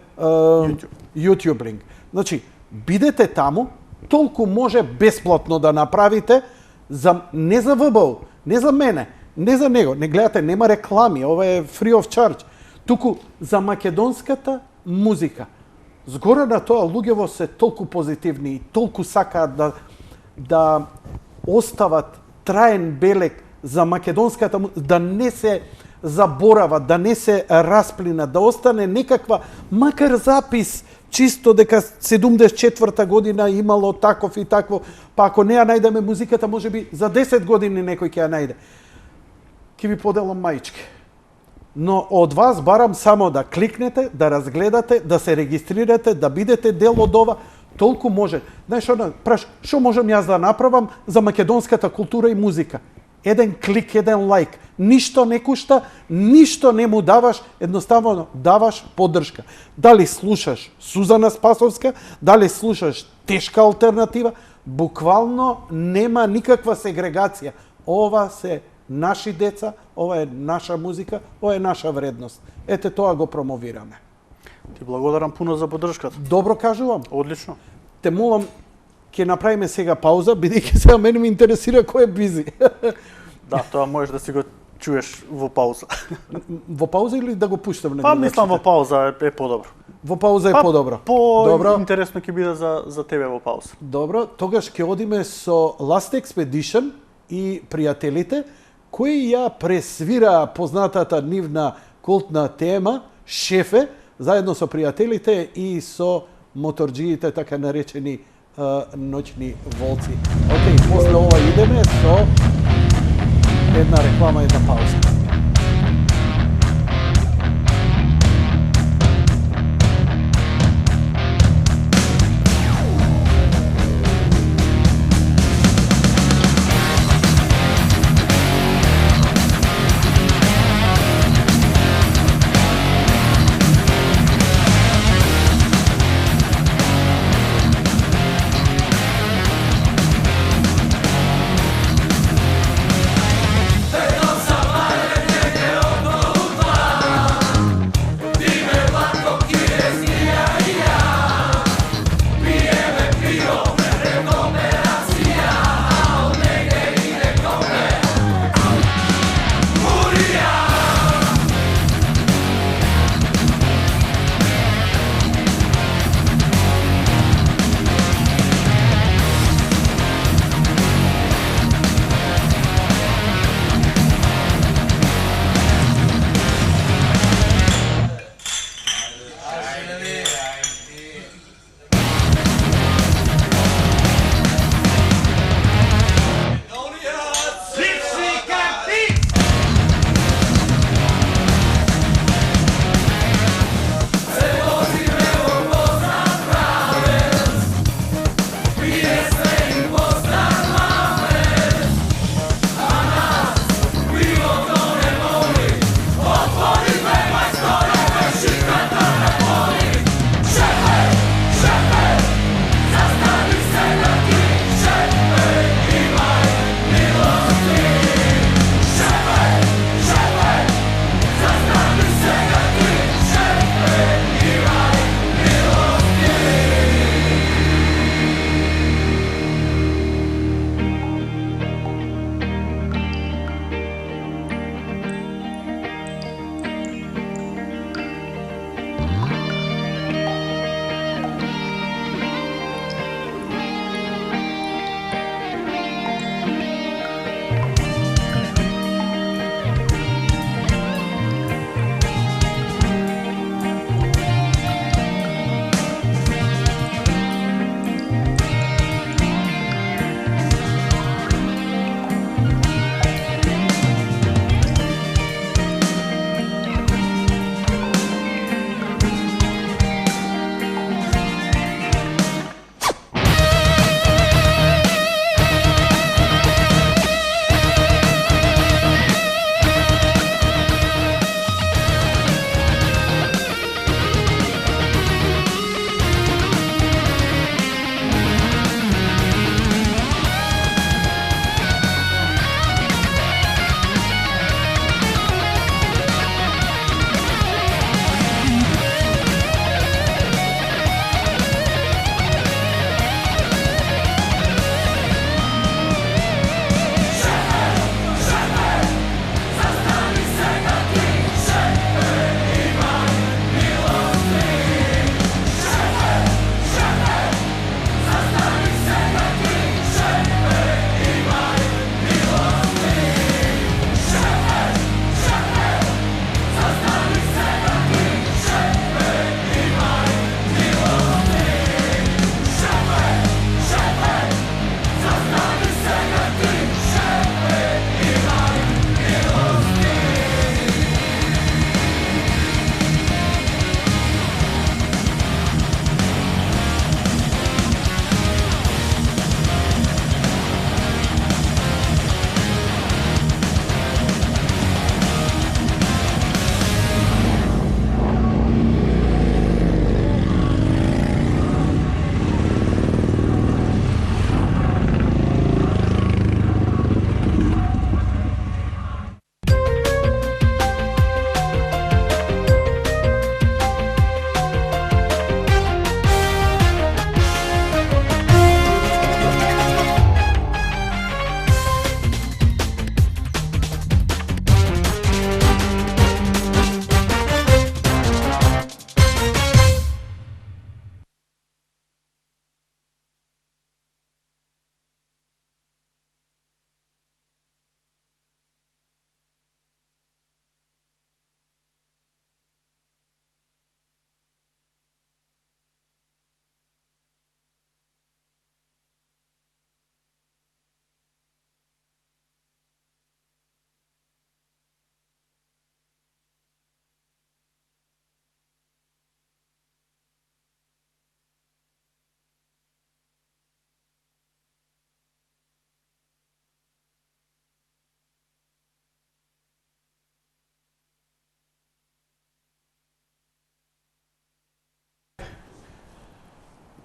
YouTube линк. Значи, бидете таму, толку може бесплатно да направите, не за ВБУ, не за мене, не за него. Не гледате, нема реклами, ова е free of charge. Туку за македонската музика. Згоре на тоа, луѓево се толку позитивни и толку сакаат да остават траен белег за македонската музика, да не се заборават, да не се расплинат, да остане некаква, макар запис, чисто дека 74-та година имало таков и такво, па ако не ја најдеме музиката, може би за 10 години некој ќе ја најде. Ќе ви поделам маички. Но од вас барам само да кликнете, да разгледате, да се регистрирате, да бидете дел од ова, толку може. Знаеш, што можам јас да направам за македонската култура и музика? Еден клик, еден лайк. Ништо не кушта, ништо не му даваш, едноставно даваш поддршка. Дали слушаш Сузана Спасовска, дали слушаш тешка алтернатива, буквално нема никаква сегрегација. Ова се наши деца, ова е наша музика, ова е наша вредност. Ете тоа го промовираме. Ти благодарам пуно за поддршката. Добро кажувам. Одлично. Те молам, ќе направиме сега пауза, бидејќи сега мене ме интересира кој е бизи. Да, тоа можеш да си го чуеш во пауза. Во пауза или да го пуштам на Па мислам во пауза е подобро. Во пауза е подобро. Добро. Интересно ќе биде за тебе во пауза. Добро, тогаш ќе одиме со Last Expedition и пријателите кои ја пресвира познатата нивна култна тема Шефе заедно со пријателите и со моторџиите, така наречени ноќни волци. Океј, после ова идеме со една реклама, една пауза.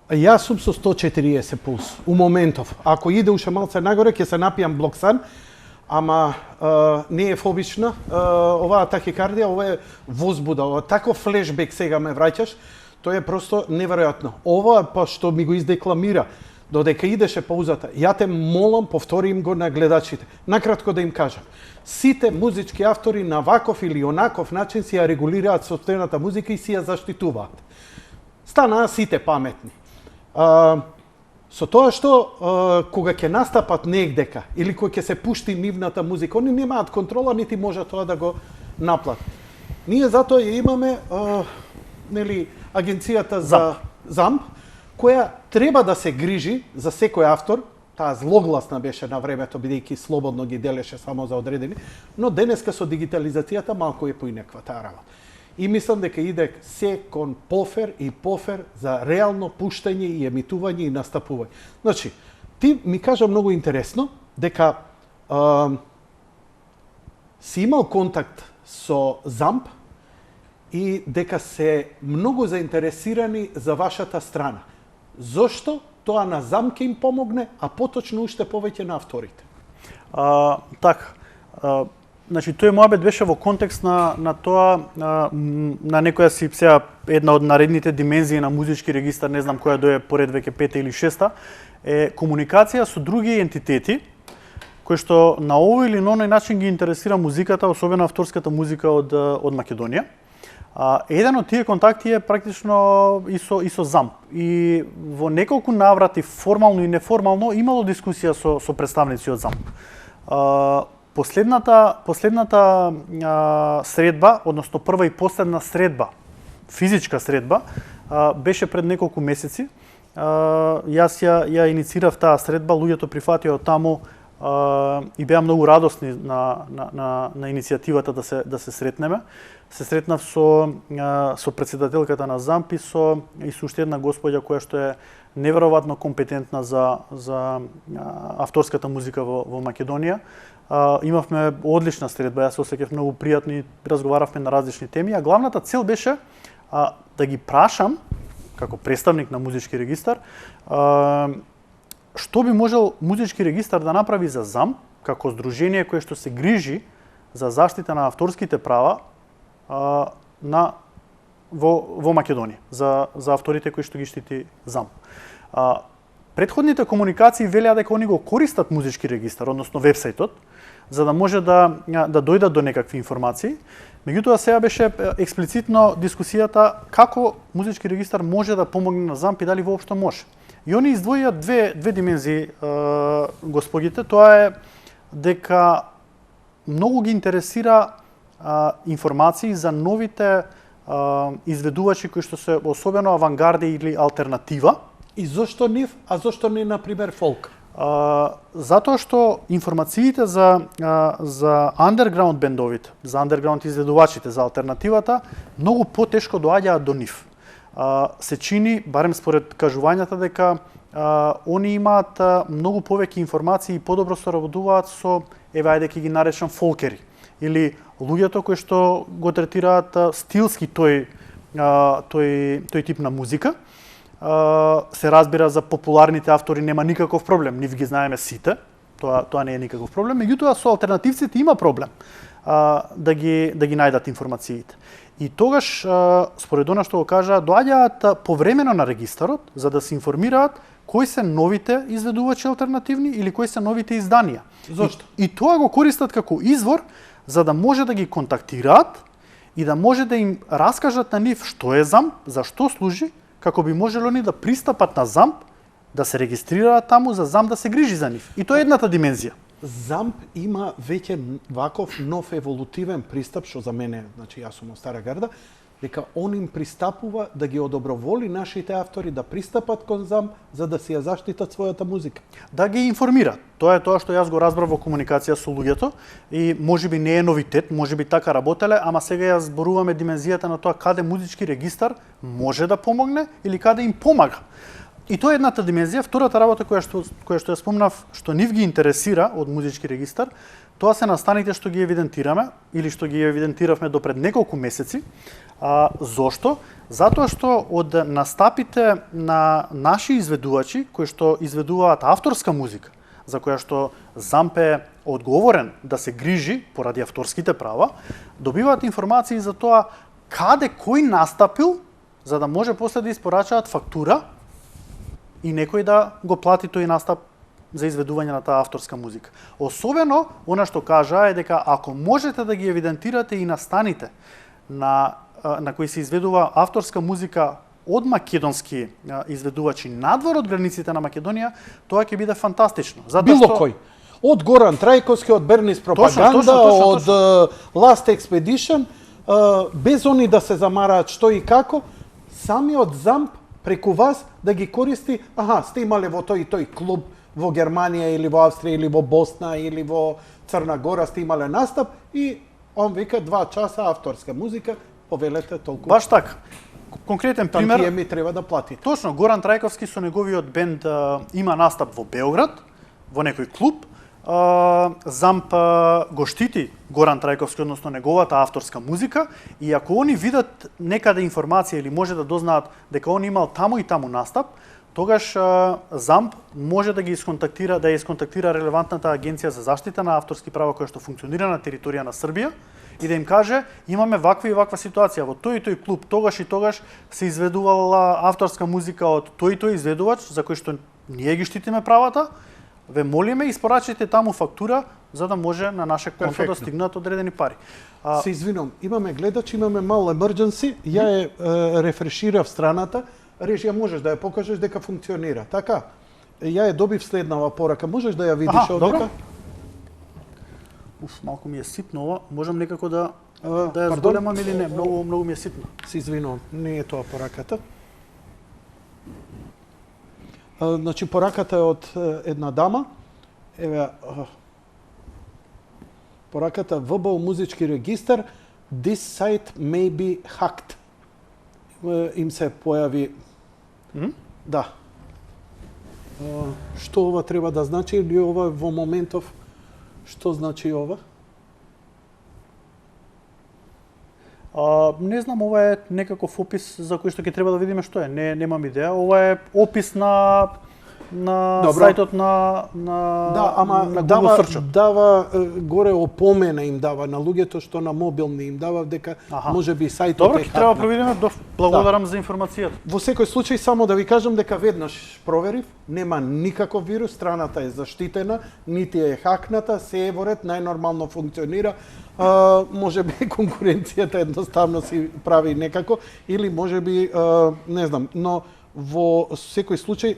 Јас сум со 140 пулс у моментов. Ако иде уште малце нагоре ќе се напијам блоксан, ама не е фобична оваа тахикардија, ова е возбуда, ова тако флешбек сега ме враќаш, тоа е просто неверојатно. Ова па што ми го издекламира, додека идеше паузата, ја те молам, повтори им го на гледачите. Накратко да им кажам, сите музички автори на ваков или онаков начин си ја регулираат сопствената музика и си ја заштитуваат. Станаа сите паметни. Со тоа што кога ќе настапат негдека или кога ќе се пушти нивната музика, они немаат контрола нити може тоа да го наплатат. Ние затоа ја имаме нели агенцијата за ЗАМП, која треба да се грижи за секој автор. Таа злогласна беше на времето, бидејќи слободно ги делеше само за одредени, но денеска со дигитализацијата малку е поинаква таа работа. И мислам дека иде се кон пофер и пофер за реално пуштање и емитување и настапување. Значи, ти ми кажа многу интересно дека си имал контакт со ЗАМП и дека се многу заинтересирани за вашата страна. Зошто тоа на ЗАМП ќе им помогне, а поточно уште повеќе на авторите? Така. Значи, тој моабет беше во контекст на тоа, на некоја си сега една од наредните димензии на музички регистар, не знам која дое поред веќе пета или шеста, е комуникација со други ентитети, кои што на овој или на оној начин ги интересира музиката, особено авторската музика од Македонија. Еден од тие контакти е практично и со ЗАМП. И во неколку наврати, формално и неформално, имало дискусија со представници од ЗАМП. Последната средба, односно прва и последна средба, физичка средба, беше пред неколку месеци. Јас ја инициирав таа средба, луѓето прифатија од таму и беа многу радосни на иницијативата да се сретнеме. Се сретнав со председателката на ЗАМП и со уште една господја која што е неверојатно компетентна за авторската музика во Македонија. Имавме одлична средба, јас се осеќав многу пријатно и разговаравме на различни теми, а главната цел беше да ги прашам, како представник на музички регистар, што би можел музички регистар да направи за ЗАМП, како здружение кое што се грижи за заштита на авторските права во Македонија, за авторите кои што ги штити ЗАМП. Предходните комуникации велеа дека они го користат музички регистар, односно вебсајтот, за да може да дојдат до некакви информации. Меѓутоа сега беше експлицитно дискусијата како музички регистар може да помогне на ЗАМП и дали воопшто може. И они издвоија две димензии господите, тоа е дека многу ги интересира информации за новите изведувачи кои што се особено авангарди или алтернатива. И зошто нив, а зошто не, например, фолк? Затоа што информациите за андерграунд бендовите, за андерграунд изведувачите, за алтернативата, многу потешко доаѓаат до нив. Се чини, барем според кажувањата, дека они имаат многу повеќе информации и подобро соработуваат со, ајде ќе ги наречам, фолкери, или луѓето кои што го третираат стилски тој тип на музика. Се разбира, за популарните автори нема никаков проблем, нив ги знаеме сите, тоа не е никаков проблем, меѓутоа со алтернативците има проблем да ги најдат информациите. И тогаш, според она што го кажа, доаѓаат повремено на регистарот за да се информираат кои се новите изведувачи алтернативни или кои се новите изданија. Зошто? И тоа го користат како извор за да може да ги контактираат и да може да им раскажат на нив што е ЗАМП, за што служи, како би можело они да пристапат на ЗАМП, да се регистрираат таму, за ЗАМП да се грижи за нив. И тоа е едната димензија. ЗАМП има веќе ваков нов еволутивен пристап, што за мене, значи јас сум од Стара Гарда, дека он им пристапува да ги одоброволи нашите автори да пристапат кон ЗАМП за да си ја заштитат својата музика. Да ги информира. Тоа е тоа што јас го разбрав во комуникација со луѓето и можеби не е новитет, можеби така работеле, ама сега ја зборуваме димензијата на тоа каде музички регистар може да помогне или каде им помага. И тоа е едната димензија. Втората работа која што ја спомнав, што нив ги интересира од музички регистар, тоа се настаните што ги евидентираме или што ги евидентиравме до пред неколку месеци. Зошто? Затоа што од настапите на наши изведувачи, кои што изведуваат авторска музика, за која што ЗАМП е одговорен да се грижи поради авторските права, добиваат информации за тоа каде кој настапил, за да може после да испорачаат фактура и некој да го плати тој настап за изведување на таа авторска музика. Особено, она што кажа е дека ако можете да ги евидентирате и настаните на кои се изведува авторска музика од македонски изведувачи надвор од границите на Македонија, тоа ќе биде фантастично. Било кој. Од Горан Трајковски, од Бернис Пропаганда, од Last Expedition, без они да се замараат што и како, самиот ЗАМП преку вас да ги користи, сте имале во тој и тој клуб во Германија или во Австрија или во Босна или во Црна Гора сте имале настап и он вика 2 часа авторска музика, повелете толку. Баш така. Конкретен пример. Тантиеми треба да платите. Точно, Горан Трајковски со неговиот бенд има настап во Београд, во некој клуб. ЗАМП го штити Горан Трајковски, односно неговата авторска музика, и ако они видат некаде информација или може да дознаат дека он имал таму и таму настап, тогаш ЗАМП може да ги исконтактира релевантната агенција за заштита на авторски права која што функционира на територија на Србија и да им каже имаме ваква и ваква ситуација во тој и тој клуб тогаш и тогаш се изведувала авторска музика од тој и тој изведувач за кој што ние ги штитиме правата. Ве молиме, испорачете таму фактура, за да може на наше конто да стигнат одредени пари. Се извинувам, имаме гледач, имаме мал emergency, ја рефреширав страната, режија можеш да ја покажеш дека функционира, така? Ја добив следнава порака, можеш да ја видиш овдека? Малку ми е ситно ова, можам некако да ја зголемам или не, многу ми е ситно. Се извинувам, не е тоа пораката. Значи, пораката е од една дама. Еве, пораката ВБО музички регистар. This site may be hacked. Им се појави... Да. Што ова треба да значи или ова во моментов? Што значи ова? Не знам, ова е некаков опис за кој што ќе треба да видиме што е. Немам идеја. Ова е опис на сајтот на Google Search. Дава горе опомена им дава на луѓето што на мобилни им дава дека можеби сајтот Добро, ќе треба провериме. Благодарам за информацијата. Во секој случај само да ви кажам дека веднаш проверив, нема никаков вирус, страната е заштитена, нити е хакната, се е во ред, најнормално функционира. Можеби конкуренцијата едноставно си прави некако или можеби не знам, но во секој случај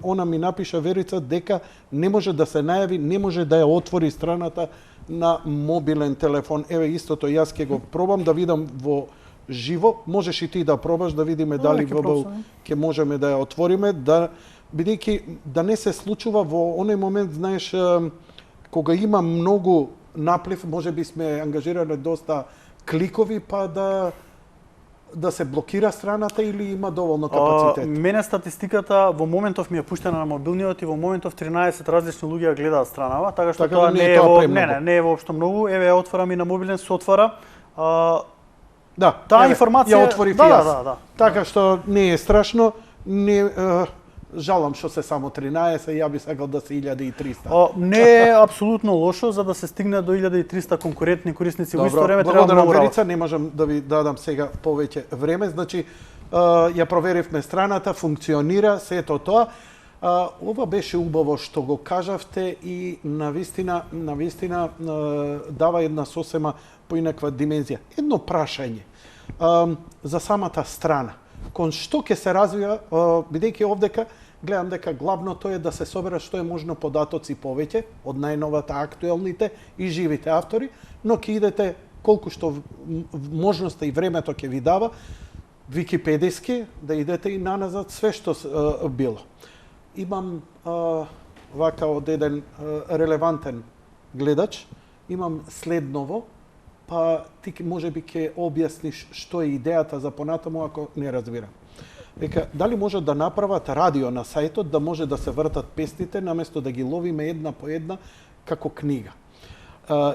она ми напиша Верица дека не може да се најави, не може да ја отвори страната на мобилен телефон. Еве истото јас ќе го пробам да видам во живо, можеш и ти да пробаш да видиме дали ќе можеме да ја отвориме, да бидејќи да не се случува во оној момент, знаеш, кога има многу наплив, може би сме ангажирани доста кликови, па да се блокира страната или има доволно капацитет? Мене статистиката во моментов ми е пуштена на мобилниот и во моментов 13 различни луѓе ја гледаат странава, така што тоа не е воопшто многу. Еве ја отварам и на мобилен, се отвара. Да, таа информација ја отворив јас. Да. Така што не е страшно, не жалам што се само 13, ја би сакал да се 1300. Не е апсолутно лошо за да се стигне до 1300 конкурентни корисници во исто време, треба многу работа. Верица, не можам да ви дадам сега повеќе време, значи ја проверивме страната, функционира сето тоа. Ова беше убаво што го кажавте и навистина дава една сосема поинаква димензија. Едно прашање за самата страна. Кон што ќе се развива, бидејќи овдека гледам дека главното е да се собера што е можно податоци повеќе од најновата актуелните и живите автори, но ќе идете колку што можноста и времето ќе ви дава википедиски да идете и наназад све што било. Имам вака од еден релевантен гледач, имам следново, па ти можеби ќе објасниш што е идејата за понатаму ако не разбирам. Дека дали може да направат радио на сајтот да може да се вртат песните наместо да ги ловиме една по една како книга.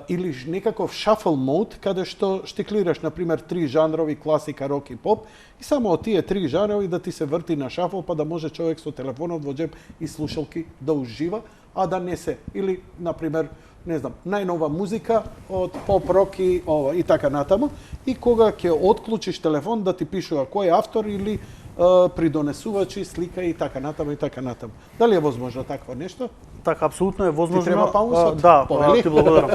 или некаков шафл мод, каде што штиклираш, например, 3 жанрови, класика, рок и поп, и само од тие 3 жанрови да ти се врти на шафл, па да може човек со телефонот во џеб и слушалки да ужива, а да не се, или, например, не знам, најнова музика од поп, рок и ова, и така натаму, и кога ќе отклучиш телефон да ти пишува кој е автор или придонесувачи, слика и така натаму и така натаму. Дали е возможно такво нешто? Така, апсолутно е возможно. Ти треба паузот? Да, Повели? ти благодарам.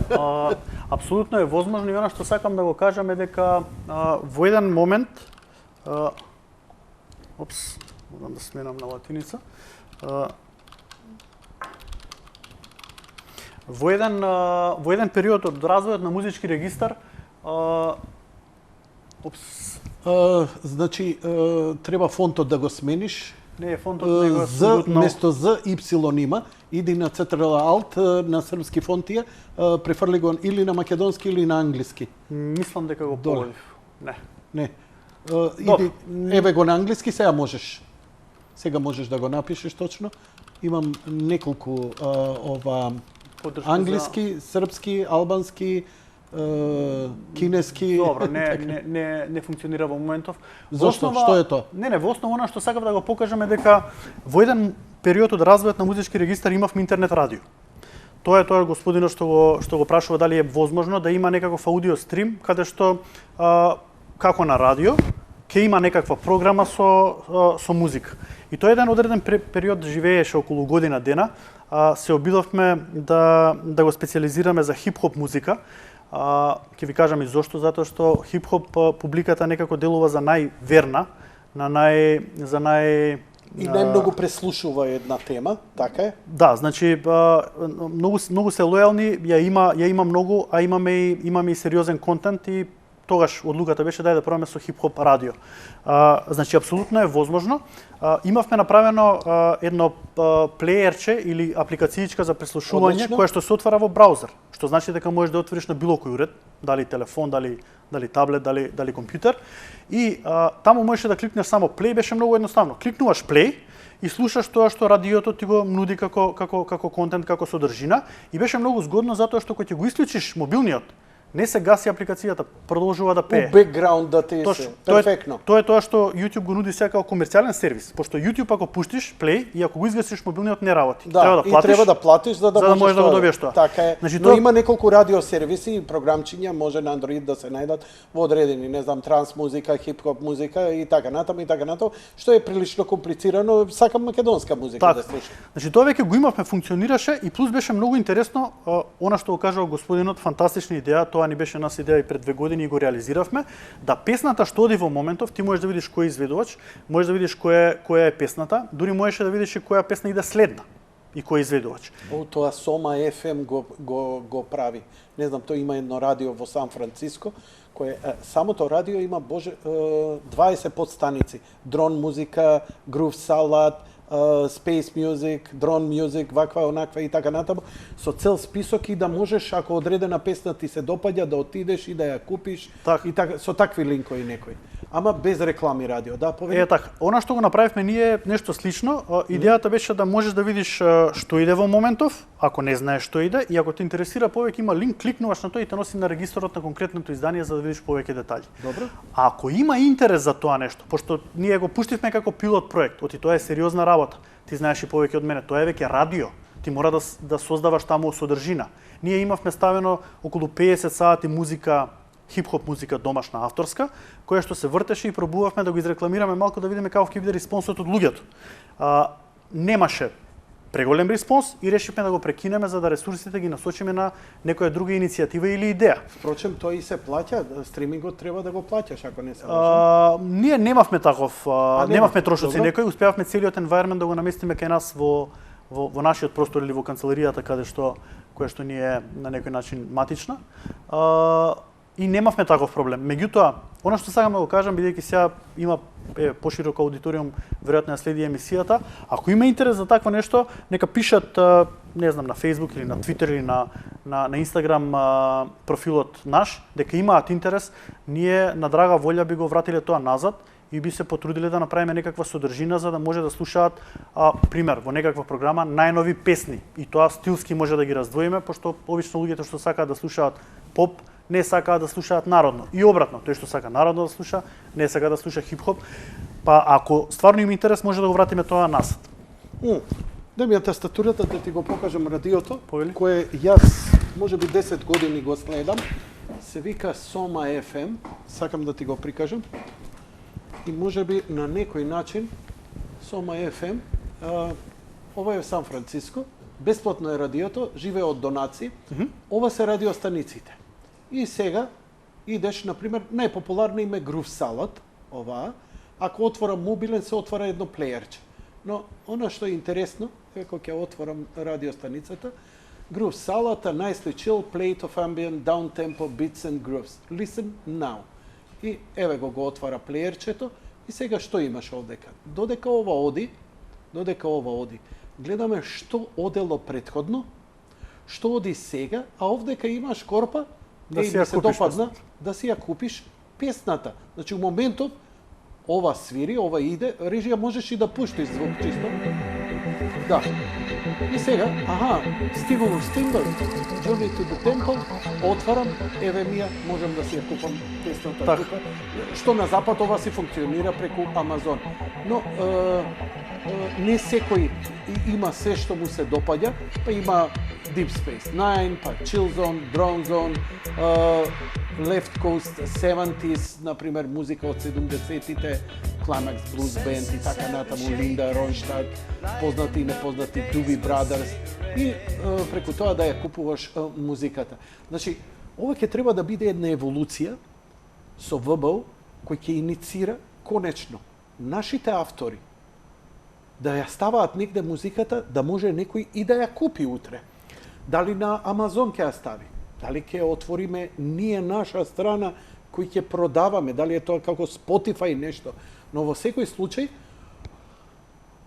Апсолутно е возможно и она што сакам да го кажам е дека во еден момент морам да сменам на латиница. Во еден период од развојот на музички регистар Значи, треба фонтот да го смениш. Не, фонтот не го З, место З, Y има. Иди на Ctrl Alt на српски фонт тие, префрли го или на македонски или на англиски. Мислам дека го Доле. Не. Не. Иди, еве го на англиски, сега можеш. Сега можеш да го напишеш точно. Имам неколку Поддршка англиски, српски, албански, кинески. Добро, не функционира во моментов. Зошто? Што е тоа? Не, во основа она што сакав да го покажам е дека во еден период од развојот на музички регистар имавме интернет радио. Тоа е господинот што го прашува дали е возможно да има некаков аудио стрим каде што како на радио ќе има некаква програма со музика. И тоа еден одреден период живееше околу година дена. Се обидовме да го специализираме за хип-хоп музика. Ќе ви кажам и зошто, затоа што хип-хоп публиката некако делува за најверна, И најмногу преслушува една тема, така е? Да, значи многу се лојални, ја има многу, а имаме и сериозен контент и тогаш одлуката беше да пробаме со хип-хоп радио. Значи апсолутно е возможно. Имавме направено едно плеерче или апликацијичка за преслушување која што се отвара во браузер, што значи дека можеш да отвориш на било кој уред, дали телефон, дали таблет, дали компјутер, и таму можеше да кликнеш само плей, беше многу едноставно. Кликнуваш плей и слушаш тоа што радиото ти го нуди како контент, како содржина, и беше многу згодно затоа што кога ќе го исклучиш мобилниот, не се гаси апликацијата, продолжува да пее. У бекграунд да ти се. Перфектно. Тоа е тоа што YouTube го нуди сега како комерцијален сервис, пошто YouTube ако пуштиш плей и ако го изгасиш мобилниот не работи. Да, треба да платиш за да можеш да го добиеш тоа. Така е. Значи, но има неколку радио сервиси и програмчиња може на Android да се најдат во одредени, не знам, транс музика, хип-хоп музика и така натаму, што е прилично комплицирано, сакам македонска музика да слушам. Значи тоа веќе го имавме, функционираше и плюс беше многу интересно она што го кажал господинот, фантастична идеја, тоа ни беше нас идеја и пред 2 години и го реализиравме, да песната што оди во моментов, ти можеш да видиш кој е изведувач, можеш да видиш која е песната, дури можеше да видиш и која песна иде следна и кој е изведувач. Тоа Сома FM го прави. Не знам, тој има едно радио во Сан Франциско, кое самото радио има 20 подстаници. Дрон музика, грув салат, space music, drone music, ваква, онаква и така натаму, со цел список и да можеш, ако одредена песна ти се допаѓа, да отидеш и да ја купиш, и така, со такви линкови некои. Ама без реклами радио, да, повеќе? Така, она што го направивме ние е нешто слично. Идејата беше да можеш да видиш што иде во моментов, ако не знаеш што иде, и ако те интересира повеќе има линк, кликнуваш на тој и те носи на регистрот на конкретното издание за да видиш повеќе детали. Добро. А ако има интерес за тоа нешто, пошто ние го пуштивме како пилот проект, тоа е сериозна работа. Ти знаеш и повеќе од мене, тоа е веќе радио. Ти мора да создаваш таму содржина. Ние имавме ставено околу 50 сати музика, хип-хоп музика домашна авторска, која што се вртеше и пробувавме да го изрекламираме малку да видиме како ќе биде респонсот од луѓето. Немаше преголем респонс и решивме да го прекинеме за да ресурсите ги насочиме на некоја друга иницијатива или идеја. Впрочем, тоа и се плаќа, стримингот треба да го плаќаш ако не се лажам. Ние немавме таков, немавме трошоци некој, успеавме целиот environment да го наместиме кај нас во нашиот простор или во канцеларијата која што ни е на некој начин матична. И немавме таков проблем. Меѓутоа, она што сакам да го кажам, бидејќи сега има поширок аудиториум, веројатно ја следи емисијата, ако има интерес за такво нешто, нека пишат, не знам, на Facebook или на Twitter или на Instagram профилот наш, дека имаат интерес, ние на драга волја би го вратиле тоа назад и би се потрудиле да направиме некаква содржина за да може да слушаат, пример, во некаква програма најнови песни. И тоа стилски може да ги раздвоиме, пошто обично луѓето што сакаат да слушаат поп, не сакаат да слушаат народно. И обратно, тој што сака народно да слуша, не сака да слуша хип-хоп. Па ако стварно има интерес, може да го вратиме тоа насад. Да ми ја тастатурата да ти го покажам радиото, Повели? кое јас можеби 10 години го следам. Се вика Сома FM, сакам да ти го прикажам. И можеби на некој начин Сома FM, ова е Сан Франциско, бесплатно е радиото, живее од донации. Ова се радиостаниците. И сега идеш, например, најпопуларно име Groove Salad, оваа. Ако отворам мобилен, се отвора едно плеерче. Но она што е интересно, како ќе отворам радиостаницата, Groove Salad, a nicely chill plate of ambient down-tempo beats and grooves. Listen now. И еве го отвара плеерчето и сега што имаш овдека? Додека ова оди, гледаме што одело претходно, што оди сега, а овдека имаш корпа, Да си ми ја се купиш допадна, песната. да си ја купиш песната. Значи, у моментов, ова свири, ова иде, режија можеш и да пуштиш звук чисто. Да. И сега, Стивен Стимбър, Journey to the Temple, отварам, еве ми ја, можам да си ја купам песната Така. тука. Што на запад ова си функционира преку Амазон. Но не секој има се што му се допаѓа, па има Deep Space Nine, па Chill Zone, Drone Zone, Left Coast 70s, например, музика од 70-тите, Climax Blues Band и така натаму, Линда Ронштадт, познати и непознати Doobie Brothers, и преку тоа да ја купуваш музиката. Значи, ова ќе треба да биде една еволуција со ВБУ, кој ќе иницира конечно нашите автори да ја ставаат негде музиката, да може некој и да ја купи утре. Дали на Амазон ќе ја стави? Дали ќе отвориме ние наша страна кој ќе продаваме? Дали е тоа како Spotify нешто? Но во секој случај,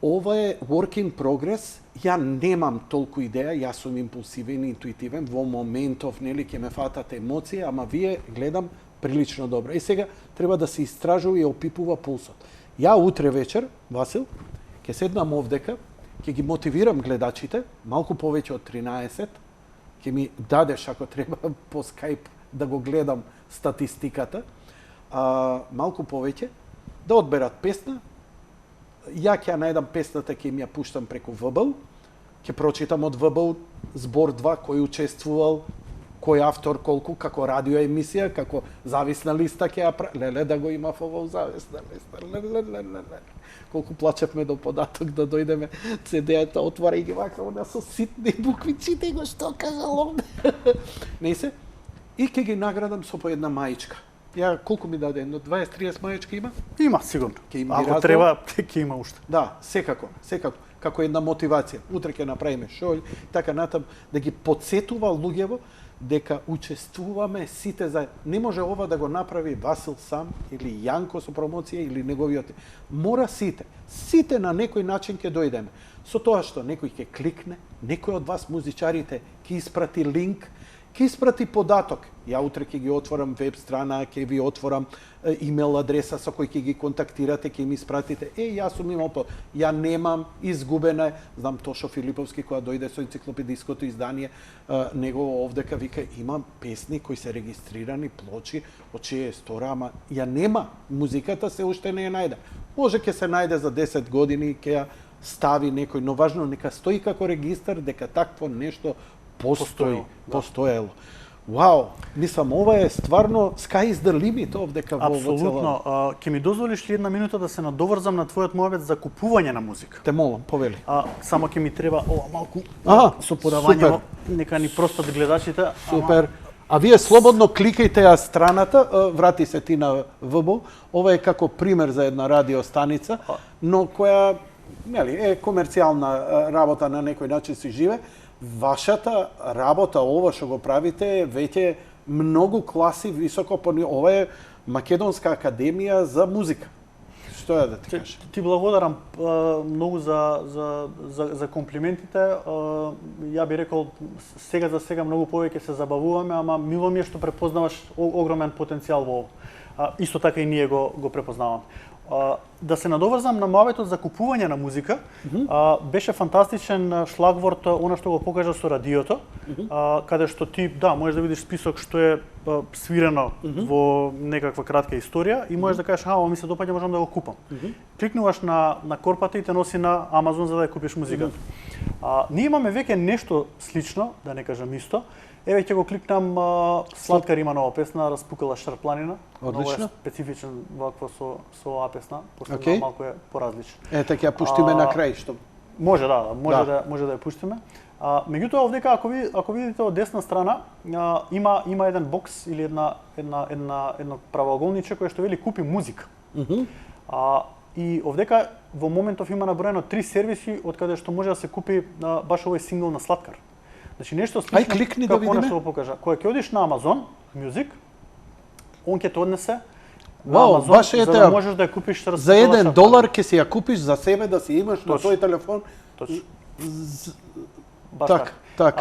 ова е work in progress. Ја немам толку идеја, јас сум импулсивен и интуитивен, во моментов, нели, ќе ме фатат емоции, ама вие гледам прилично добро. И сега треба да се истражува и опипува пулсот. Ја утре вечер, Васил, ќе седнам овдека, ќе ги мотивирам гледачите, малку повеќе од 13, ќе ми дадеш ако треба по скайп да го гледам статистиката, малку повеќе, да одберат песна, ја ќе ја најдам песната, ќе им ја пуштам преку ВБУ, ќе прочитам од ВБУ збор 2 кој учествувал, кој автор колку, како радио емисија, како зависна листа ќе ја леле да го има ова зависна листа. Колку плачевме до податок да дојдеме CD-та, отвара и ги вака, она со ситни букви, читай го што кажал он. Не се? И ќе ги наградам со по една маичка. Ја колку ми даде? 20-30 маички има? Има, сигурно. Ќе им ги Ако раздам. треба, ќе има уште. Да, секако. Како една мотивација. Утре ќе направиме шоу, така натам, да ги подсетува луѓево дека учествуваме сите за... Не може ова да го направи Васил сам, или Јанко со промоција, или неговиот... Мора сите. Сите на некој начин ќе дојдеме. Со тоа што некој ќе кликне, некој од вас музичарите ќе испрати линк, ќе испрати податок. Ја утре ќе ги отворам веб страна, ќе ви отворам имейл адреса со кој ќе ги контактирате, ќе ми испратите. Јас сум имал тоа. Ја немам, изгубена е. Знам Тошо Филиповски која дојде со енциклопедиското издание, него овдека вика има песни кои се регистрирани, плочи од чие е стора, ама ја нема. Музиката се уште не ја најде. Може ќе се најде за 10 години, ќе ја стави некој, но важно нека стои како регистар дека такво нешто постоело. Вау, мислам, ова е стварно sky is the limit овдека во Апсолутно. Ќе ми дозволиш ли една минута да се надоврзам на твојот моебет за купување на музика? Те молам, повели. Само ќе ми треба ова малку со супер. подавање, нека ни простат гледачите. Супер. А вие слободно кликајте ја страната, врати се ти на ВБ. Ова е како пример за една радиостаница, но која нели е комерцијална работа на некој начин си живе. Вашата работа, ова што го правите, е веќе многу класи високо по ова е Македонска академија за музика. Што е да ти кажам? Ти благодарам многу за комплиментите. Ја би рекол сега за сега многу повеќе се забавуваме, ама мило ми е што препознаваш огромен потенцијал во ова. Исто така и ние го препознаваме. Да се надоврзам на муабетот за купување на музика, беше фантастичен шлагворд она што го покажа со радиото, каде што ти, да, можеш да видиш список што е свирено во некаква кратка историја и можеш да кажеш, ова ми се допаѓа, можам да го купам. Кликнуваш на корпата и те носи на Амазон за да ја купиш музиката. Ние имаме веќе нешто слично, да не кажам исто. Еве ќе го кликнам, Сладкар има нова песна, Распукала шарпланина. Одлично. Много е специфичен вакво со оваа песна, пошто малку е поразличен. Ете ќе ја пуштиме на крај што. Може може да ја пуштиме. Меѓутоа овдека ако видите од десна страна има еден бокс или едно правоаголниче кое што вели купи музика. И овдека во моментов има наброено 3 сервиси од каде што може да се купи баш овој сингл на Сладкар. Значи нешто слично. Ај кликни да видиме. Што го покажа. Кога ќе одиш на Amazon Music, он ќе те однесе на Вау, Amazon, баш е за да можеш да ја купиш за $1 ќе си ја купиш за себе да си имаш на твој телефон. Точно. Так.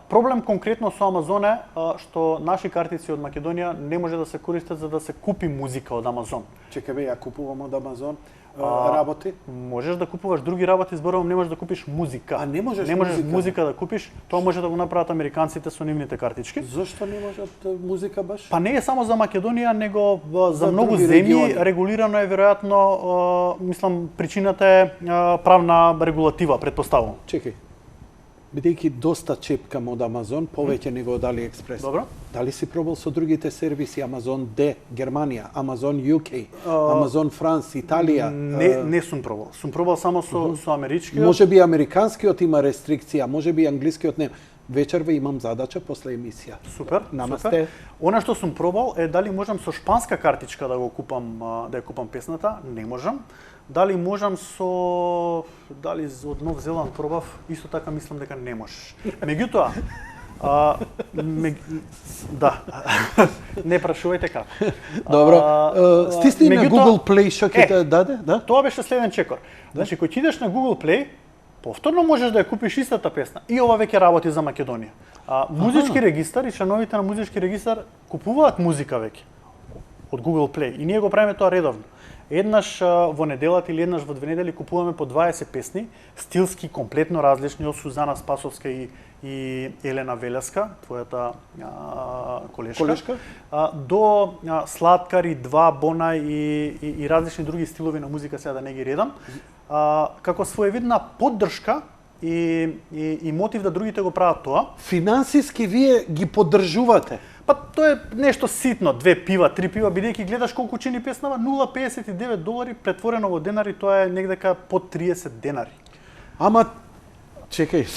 Проблем конкретно со Amazon е што наши картици од Македонија не може да се користат за да се купи музика од Amazon. Чекај бе, ја купувам од Amazon работи. Можеш да купуваш други работи, зборувам, не можеш да купиш музика. Не можеш музика да купиш, тоа може да го направат американците со нивните картички. Зошто не можат музика баш? Па не е само за Македонија, него за многу земји регулирано е веројатно, мислам, причината е правна регулатива, претпоставувам. Чекај. Бидејќи доста чепкам од Amazon, повеќе него од AliExpress. Добро. Дали си пробал со другите сервиси Amazon D, Германија, Amazon UK, Amazon France, Италија? Не сум пробал. Сум пробал само со америчкиот. Може би американскиот има рестрикција, може би англискиот не. Вечерва имам задача после емисија. Супер. Намасте. Она што сум пробал е дали можам со шпанска картичка да го купам, да ја купам песната, не можам. Дали можам дали од Нов Зеланд пробав, исто така мислам дека не можеш. Меѓутоа, да, не прашувајте како. Добро, стисни на Google Play што ќе те даде, да? Тоа беше следен чекор. Значи, кој ќе идеш на Google Play, повторно можеш да ја купиш истата песна. И ова веќе работи за Македонија. Музички регистар и членовите на музички регистар купуваат музика веќе од Google Play и ние го правиме тоа редовно. Еднаш во неделата или еднаш во 2 недели купуваме по 20 песни, стилски комплетно различни од Сузана Спасовска и Елена Велеска, твојата колешка. До Сладкари, Два, Бона и различни други стилови на музика, сега да не ги редам, како своевидна поддршка и мотив да другите го прават тоа. Финансиски вие ги поддржувате? Па тоа е нешто ситно, 2 пива, 3 пива, бидејќи гледаш колку чини песнава, $0,59 претворено во денари, тоа е негдека под 30 денари. Ама чекај,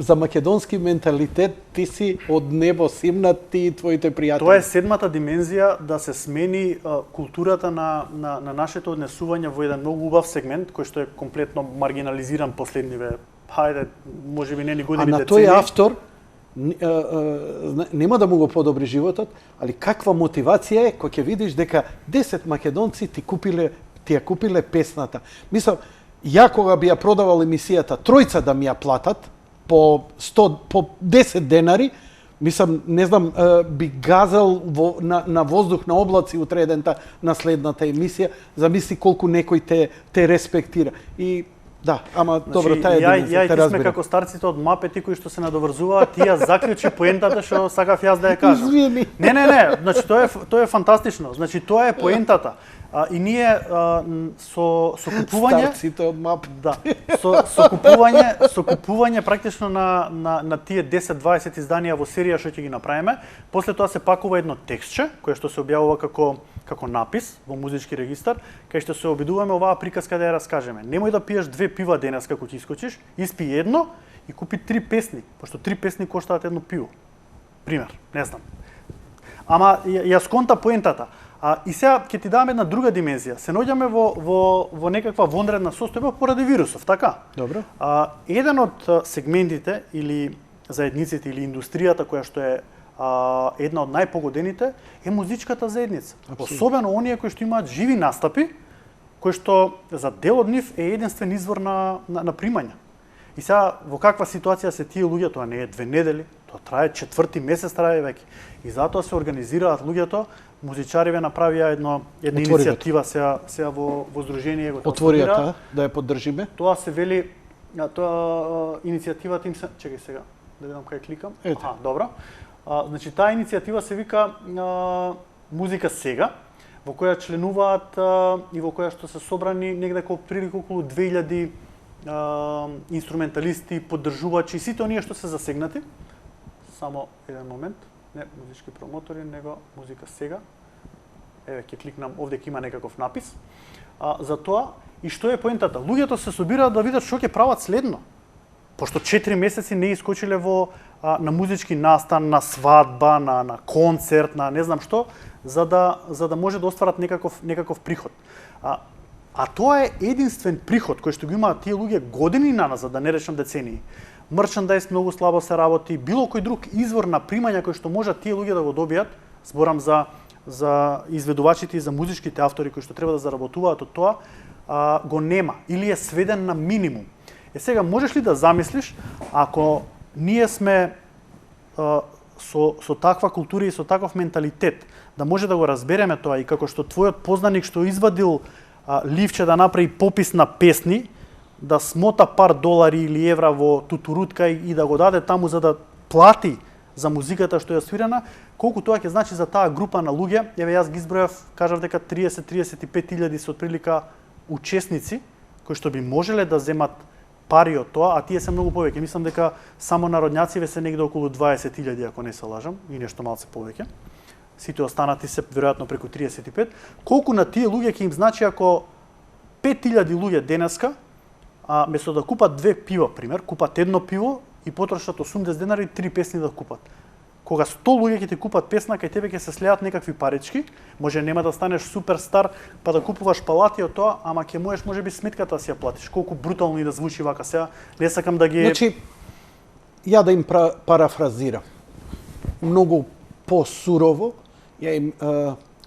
за македонски менталитет ти си од небо симнат ти и твоите пријатели. Тоа е седмата димензија да се смени културата на нашето однесување во еден многу убав сегмент кој што е комплетно маргинализиран последниве, хајде, можеби не ни години децени. А на тој автор нема да му го подобри животот, али каква мотивација е кога ќе видиш дека 10 македонци ти ја купиле песната. Мислам, ја кога би ја продавал емисијата, тројца да ми ја платат по 10 денари, мислам, не знам, би газел на воздух на облаци утре едента на следната емисија, замисли колку некој те респектира. И да, ама добро, таа е ја и ти сме како старците од Мапети кои што се надоврзуваат, тие заклучи поентата што сакав јас да ја кажам. Извини. Не, значи тоа е фантастично. Значи тоа е поентата. И ние со купување старците од Мапети. Да. Со купување практично на тие 10-20 изданија во серија што ќе ги направиме, после тоа се пакува едно текстче кое што се објавува како напис во музички регистар, кај што се обидуваме оваа приказка да ја раскажеме. Немој да пиеш 2 пива денес како ќе искочиш, испи едно и купи 3 песни, пошто 3 песни коштаат едно пиво. Пример, не знам. Ама ја сконта поентата. И сега ќе ти дам една друга димензија. Се наоѓаме во некаква вонредна состојба поради вирусов, така? Добро. Еден од сегментите или заедниците или индустријата која што е една од најпогодените е музичката заедница. Особено оние кои што имаат живи настапи, кои што за дел од нив е единствен извор на примања. И сега во каква ситуација се тие луѓе, тоа не е 2 недели, Тоа трае 4-ти месец трае веќе. И затоа се организираат луѓето, музичариве направија една иницијатива сега во здружение го Отворија таа да ја поддржиме. Тоа се вели тоа иницијативата им се чекај сега да видам кај кликам. Добро. Значи таа иницијатива се вика Музика сега, во која членуваат и во која што се собрани негде прилика околу 2000 инструменталисти, поддржувачи, сите оние што се засегнати. Само еден момент, не музички промотори, него Музика сега. Еве ќе кликнам овде, ќе има некаков напис. За тоа и што е поентата? Луѓето се собираат да видат што ќе прават следно. Пошто 4 месеци не искочиле на музички настан, на свадба, на концерт, на не знам што, за да може да остварат некаков приход. А тоа е единствен приход кој што го имаат тие луѓе години наназад, да не речам децении. Мерчандајз многу слабо се работи, било кој друг извор на примања кој што можат тие луѓе да го добијат, зборам за изведувачите и за музичките автори кои што треба да заработуваат од тоа, го нема или е сведен на минимум. Сега можеш ли да замислиш ако ние сме со таква култура и со таков менталитет, да може да го разбереме тоа и како што твојот познаник што извадил ливче да направи попис на песни, да смота пар долари или евра во тутурутка и да го даде таму за да плати за музиката што е свирена, колку тоа ќе значи за таа група на луѓе. Еве јас ги избројав, кажав дека 30-35 илјади се отприлика учесници кои што би можеле да земат пари од тоа, а тие се многу повеќе. Мислам дека само народњациве се негде околу 20.000, ако не се лажам, и нешто малце повеќе. Сите останати се веројатно преку 35. Колку на тие луѓе ќе им значи ако 5000 луѓе денеска, место да купат 2 пива, пример, купат едно пиво и потрошат 80 денари 3 песни да купат. Кога 100 луѓе ќе ти купат песна, кај тебе ќе се слеат некакви парички, може нема да станеш суперстар па да купуваш палати од тоа, ама ќе можеш можеби сметката да си ја платиш. Колку брутално и да звучи вака сега, не сакам да ги... Значи, ја да им парафразирам. Многу посурово,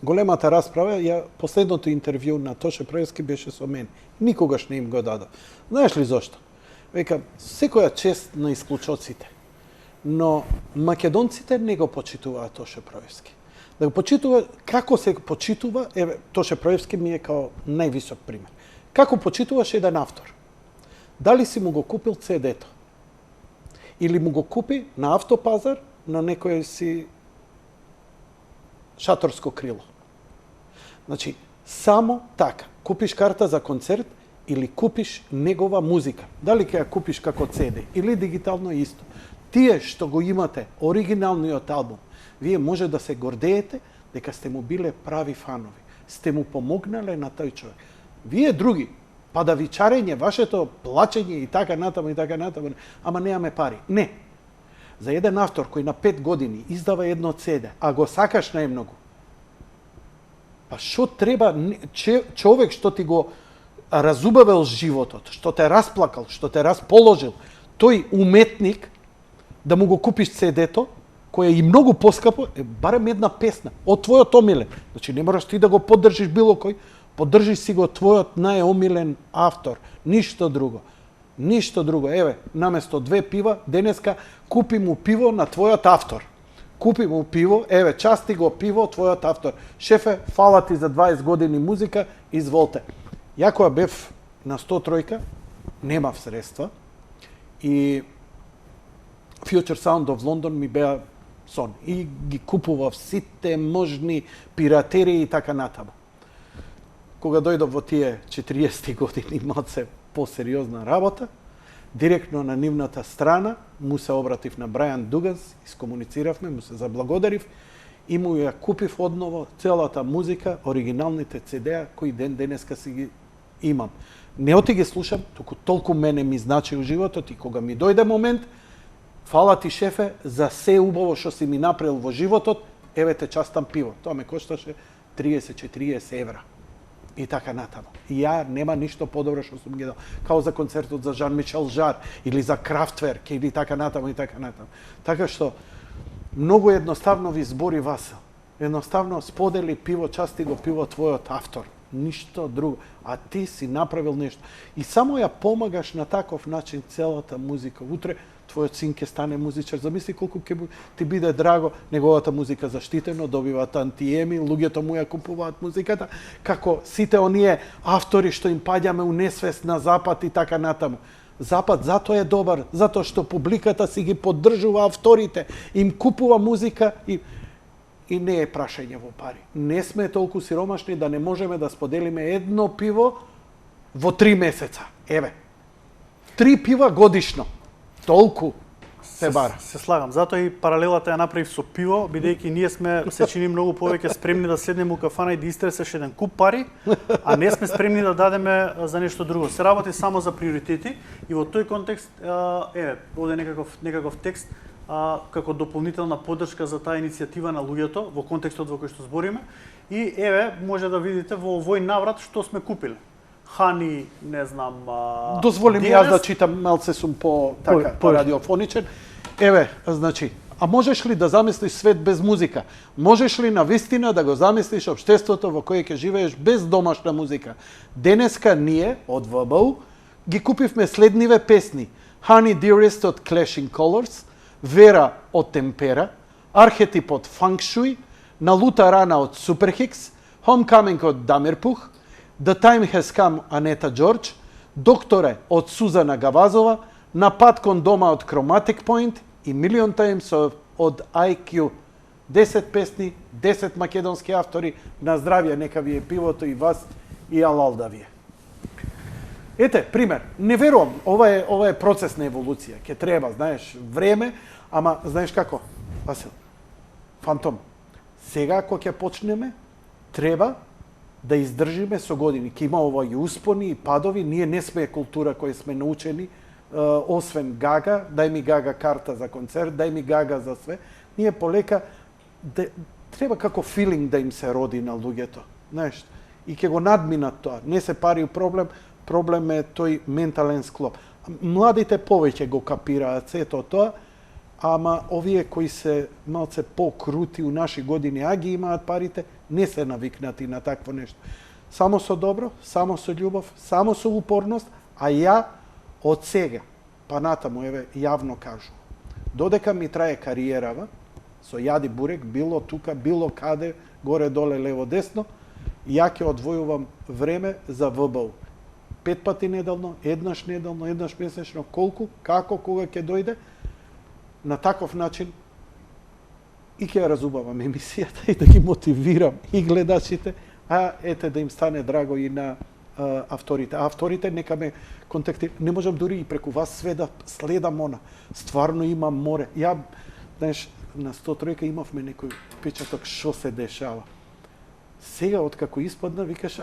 големата расправа, последното интервју на Тоше Проевски беше со мен. Никогаш не им го дадов. Знаеш ли зошто? Века, секоја чест на исклучоците. Но македонците не го почитуваат Тоше Проевски. Да го почитува, како се почитува, Тоше Проевски ми е као највисок пример. Како почитуваш еден автор? Дали си му го купил CD-то? Или му го купи на автопазар на некој си шаторско крило? Значи, само така. Купиш карта за концерт или купиш негова музика. Дали ќе ја купиш како CD или дигитално исто. Тие што го имате, оригиналниот албум, вие може да се гордеете дека сте му биле прави фанови. Сте му помогнале на тој човек. Вие други, па да вичарење, вашето плачење и така натаму, ама немаме пари. Не. За еден автор кој на 5 години издава едно CD, а го сакаш најмногу, па што треба, човек што ти го разубавил животот, што те расплакал, што те расположил, тој уметник, да му го купиш CD-то, кој е и многу поскапо, е барем една песна од твојот омилен. Значи не мораш ти да го поддржиш било кој, поддржи си го твојот најомилен автор, ништо друго. Ништо друго. Еве, наместо 2 пива, денеска купи му пиво на твојот автор. Купи му пиво, еве, части го пиво твојот автор. Шефе, фала ти за 20 години музика, изволте. Ја кога бев на 103-ка, немав средства и Future Sound of London ми беа сон. И ги купував сите можни пиратерии и така натаму. Кога дојдов во тие 40 години, малце посериозна работа, директно на нивната страна, му се обратив на Брајан Дуганс, искомунициравме, му се заблагодарив и му ја купив одново целата музика, оригиналните CD-а, кои денеска си ги имам. Не оти ги слушам, туку толку мене ми значи у животот и кога ми дојде момент, фала ти шефе за се убаво што си ми направил во животот, еве те частам пиво. Тоа ме кошташе 30-40 евра. И така натаму. И ја нема ништо подобро што сум ги дал. Као за концертот за Жан-Мишел Жар или за Крафтверк или така натаму и така натаму. Така што многу едноставно ви збори Васил. Едноставно сподели пиво, части го пиво твојот автор. ништо друго. А ти си направил нешто. И само ја помагаш на таков начин целата музика. Утре твојот син ќе стане музичар. Замисли колку ќе ти биде драго неговата музика заштитено, добиваат антиеми, луѓето му ја купуваат музиката, како сите оние автори што им паѓаме у несвест на запад и така натаму. Запад затоа е добар, затоа што публиката си ги поддржува авторите, им купува музика и не е прашање во пари. Не сме толку сиромашни да не можеме да споделиме едно пиво во 3 месеца. Еве. 3 пива годишно. Толку се бара. Се слагам. Затоа и паралелата ја направив со пиво, бидејќи ние сме се чини многу повеќе спремни да седнеме у кафана и да истресеш еден куп пари, а не сме спремни да дадеме за нешто друго. Се работи само за приоритети и во тој контекст овде некаков текст како дополнителна поддршка за таа иницијатива на луѓето во контекстот во кој што збориме и може да видите во овој наврат што сме купиле. Хани, не знам... Дозволи ми јас да читам, малце сум по радиофоничен. Еве, значи, а можеш ли да замислиш свет без музика? Можеш ли навистина да го замислиш општеството во кое ќе живееш без домашна музика? Денеска ние, од ВБУ, ги купивме следниве песни. Honey Dearest од Clashing Colors, Вера од Темпера, Архетип од Feng Shui, Налута рана од Superhix, Homecoming од Дамерпух, The Time Has Come, Анета Джордж, Докторе од Сузана Гавазова, На пат кон дома од Chromatic Point и Million Times од IQ. 10 песни, 10 македонски автори, на здравје, нека ви е пивото и вас и алал да ви е. Ете, пример, не верувам, ова е процес на еволуција, ќе треба, знаеш, време, ама знаеш како, Васил, Фантом, сега кога ќе почнеме, треба да издржиме со години. Ке има овој успони и падови, ние не сме култура која сме научени, освен гага, дај ми гага карта за концерт, дај ми гага за све. Ние полека треба како филинг да им се роди на луѓето, знаеш, и ќе го надминат тоа. Не се пари проблем е тој ментален склоп. Младите повеќе го капираат сето тоа, ама овие кои се малце покрути у наши години, а ги имаат парите, не се навикнати на такво нешто. Само со добро, само со љубов, само со упорност, а ја од сега, па натаму, еве, јавно кажу. Додека ми трае кариерава, со јади бурек, било тука, било каде, горе-доле, лево-десно, ја ќе одвојувам време за ВБУ. 5 пати неделно, еднаш неделно, еднаш месечно, колку, како, кога ќе дојде, на таков начин и ќе разубавам емисијата и да ги мотивирам и гледачите, а ете да им стане драго и на авторите. А авторите нека ме контактираат. Не можам дури и преку вас све да следам она. Стварно имам море. Ја, знаеш, на 103 имавме некој печаток што се дешава. Сега, откако испадна, викаш,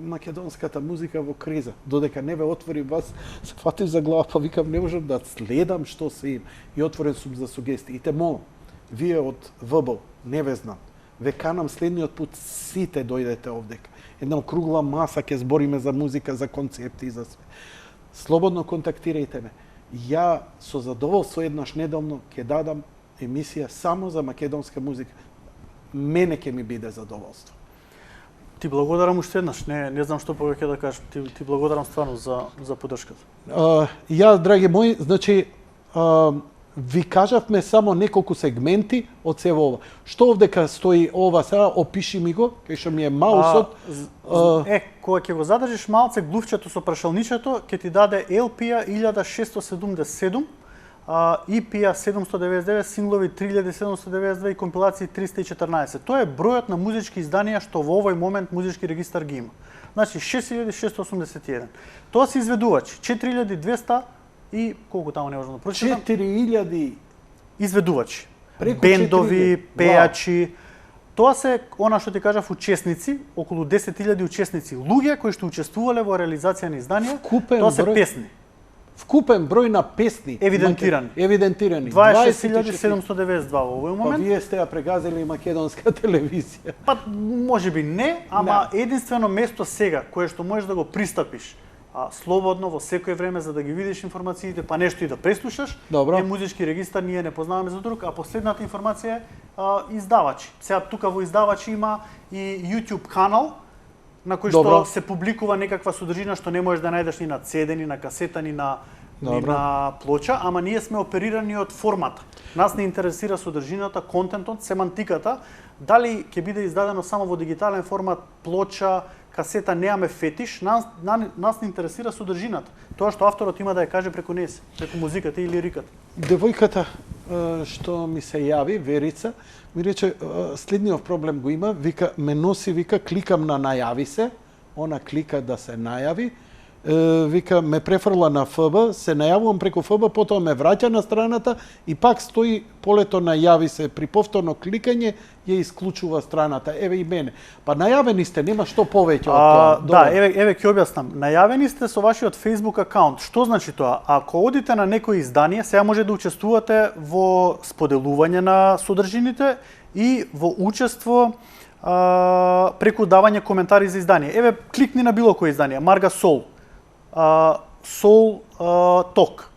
македонската музика во криза. Додека не ве отвори вас, се фатив за глава, па викам, не можам да следам што се им. И отворен сум за сугестии. И те молам, вие од ВБО, не ве знам, ве канам следниот пут сите дојдете овдека. Една округла маса ќе збориме за музика, за концепти и за све. Слободно контактирајте ме. Ја со задоволство еднаш неделно ќе дадам емисија само за македонска музика. Мене ќе ми биде задоволство. Ти благодарам уште еднаш, не знам што повеќе да кажам. Ти благодарам стварно за поддршката. Ја, драги мои, значи, ви кажавме само неколку сегменти од сево ова. Што овдека стои ова сега, опиши ми го, кај што ми е маусот. Кога ќе го задржиш малце глувчето со прашалничето, ќе ти даде LP-а 1677, EP-а 799, синглови 3792 и компилации 314. Тоа е бројот на музички изданија што во овој момент музички регистар ги има. Значи 6681. Тоа се изведувачи 4200 и колку таму не можам да прочитам. 4000 изведувачи. Преку бендови, 4000. пејачи. Тоа се она што ти кажав учесници, околу 10.000 учесници, луѓе кои што учествувале во реализација на изданија. Тоа се песни. Вкупен број на песни евидентирани. 26792 во овој момент. Па вие сте ја прегазили македонска телевизија. Па можеби не, ама единствено место сега кое што можеш да го пристапиш слободно во секое време за да ги видиш информациите, па нешто и да преслушаш. Добро. Е музички регистар, ние не познаваме за друг, а последната информација е издавачи. Сега тука во издавачи има и YouTube канал на кој Добро. што се публикува некаква содржина што не можеш да најдеш ни на CD, ни на касета, ни на плоча, ама ние сме оперирани од формата. Нас не интересира содржината, контентот, семантиката, дали ќе биде издадено само во дигитален формат, плоча, касета, немаме фетиш, нас не интересира содржината. Тоа што авторот има да ја каже преку неа, преку музиката и лириката. Девојката што ми се јави, Верица, ми рече следниот проблем го има, вика ме носи, вика кликам на најави се, она клика да се најави, вика ме префрла на ФБ, се најавувам преку ФБ, потоа ме враќа на страната и пак стои полето најави се, при повторно кликање ја исклучува страната. Еве и мене. Па најавени сте, нема што повеќе од тоа. Да, еве ќе објаснам. Најавени сте со вашиот Facebook акаунт. Што значи тоа? Ако одите на некој издание, сега може да учествувате во споделување на содржините и во учество преку давање коментари за издание. Еве, кликни на било кој издание, Марга Сол. Сол Ток.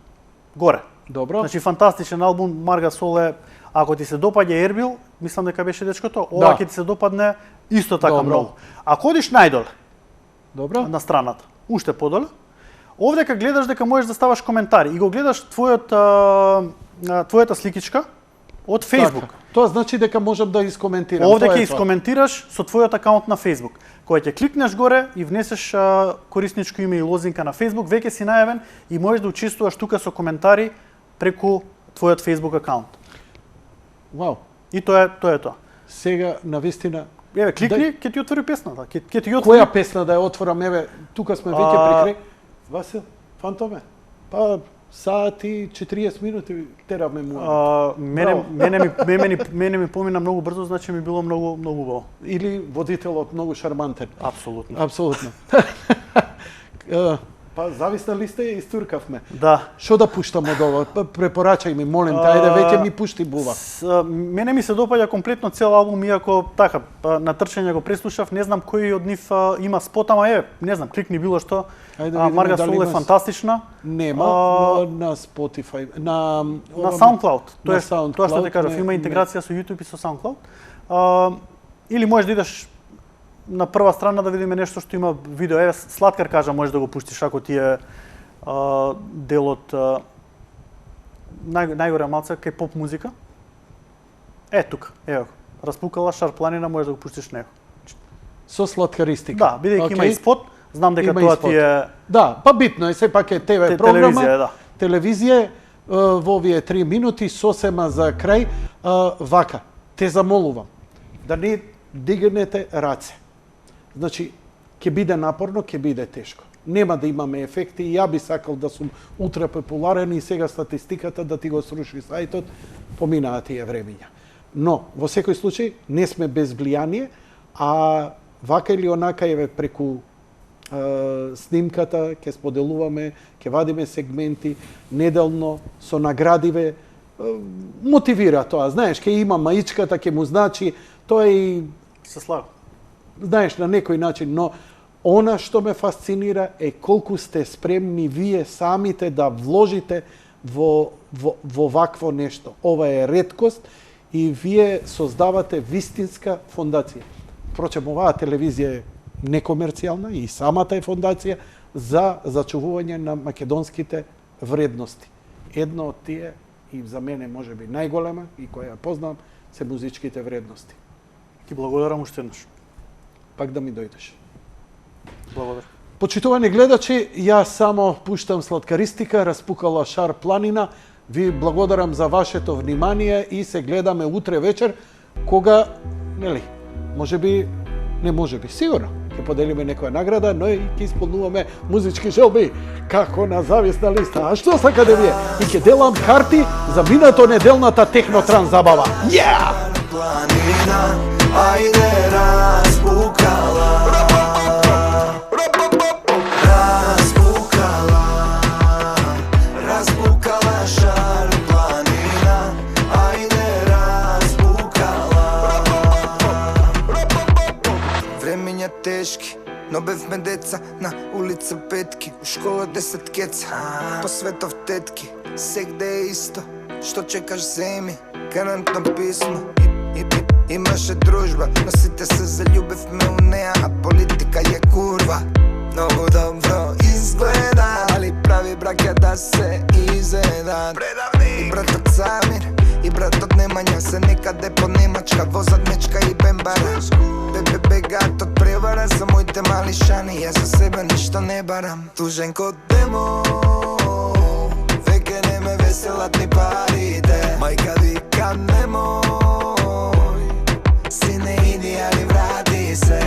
Горе. Добро. Значи фантастичен албум, Марга Сол е, ако ти се допаѓа Ербил, мислам дека беше дечкото, ова ќе ти се допадне исто така многу. Ако одиш најдоле, добро, на страната, уште подоле, овдека гледаш дека можеш да ставаш коментари и го гледаш твојата сликичка од Facebook. Така. Тоа значи дека можам да искоментирам. Овде ќе искоментираш со твојот акаунт на Facebook. Кога ќе кликнеш горе и внесеш корисничко име и лозинка на Facebook, веќе си најавен и можеш да учествуваш тука со коментари преку твојот Facebook акаунт. Вау. И тоа е тоа. Сега навистина. Еве, кликни, ќе ти отвори песната. Ќе ти отвори. Која песна да ја отворам? Еве, тука сме веќе при крај. Васил, Фантоме. Па сати 40 минути теравме му. Мене ми помина многу брзо, значи ми било многу убаво. Или водителот многу шармантен. Апсолутно. Апсолутно. Па зависна ли сте, истуркавме. Да. Што да пуштам од ова? Препорачај ми, молим те, ајде веќе ми пушти бува. Мене ми се допаѓа комплетно цел албум, иако така на трчање го преслушав, не знам кој од нив има спот, ама не знам, кликни било што. Марга Сол е фантастична. Нема на Spotify, на SoundCloud. Тоа што те кажав, има интеграција со YouTube и со SoundCloud. Или можеш да идеш на прва страна да видиме нешто што има видео. Еве, Слаткар кажа, можеш да го пуштиш ако ти е дел од најгоре малце кај поп музика. Тука, ево. Распукала Шар планина, можеш да го пуштиш него. Со сладкаристика. Да, бидејќи има и спот, знам дека тоа ти е... Да, па битно е, сепак е ТВ програма. Телевизија, да. Телевизија во овие 3 минути, сосема за крај, вака, те замолувам да не дигнете раце. Значи, ќе биде напорно, ќе биде тешко. Нема да имаме ефекти и ја би сакал да сум утре популарен и сега статистиката да ти го сруши сајтот, поминаа тие времиња. Но, во секој случај, не сме без влијание, а вака или онака еве преку снимката ќе споделуваме, ќе вадиме сегменти, неделно со наградиве, мотивира тоа. Знаеш, ќе има маичката, ќе му значи, тоа и се слага. Знаеш, на некој начин, но она што ме фасцинира е колку сте спремни вие самите да вложите во вакво нешто. Ова е реткост и вие создавате вистинска фондација. Впрочем, оваа телевизија е некомерцијална и самата е фондација за зачувување на македонските вредности. Едно од тие, и за мене може би најголема, и која ја познавам, се музичките вредности. Ти благодарам уште еднаш. Пак да ми дојдеш. Благодарам. Почитувани гледачи, јас само пуштам сладкаристика, распукала Шар планина. Ви благодарам за вашето внимание и се гледаме утре вечер, кога, нели, сигурно, ќе поделиме некоја награда, но и ќе исполнуваме музички желби, како на зависна листа. А што сакате вие? И ќе делам карти за минато неделната технотран забава. Планина, ајде распукала. Распукала Шар планина, ајде распукала. Времења тешки, но бевме деца на улица Петки, у школа 10 кеца, по светов тетки, сегде е исто, што чекаш земи, канантно писмо. Имаше дружба, но сите се за љубев ме унеа, а политика е курва. Многу добро изгледа, али прави брак е да се изедат. И братот Самир, и братот Немања се некаде по Немачка, возат мечка и бембара. Бегат од превара за моите мали шани, ја за себе ништо не барам. Тужен ко демо, веќе не ме веселат ни парите. Мајка вика немој, сине иди, али врати се.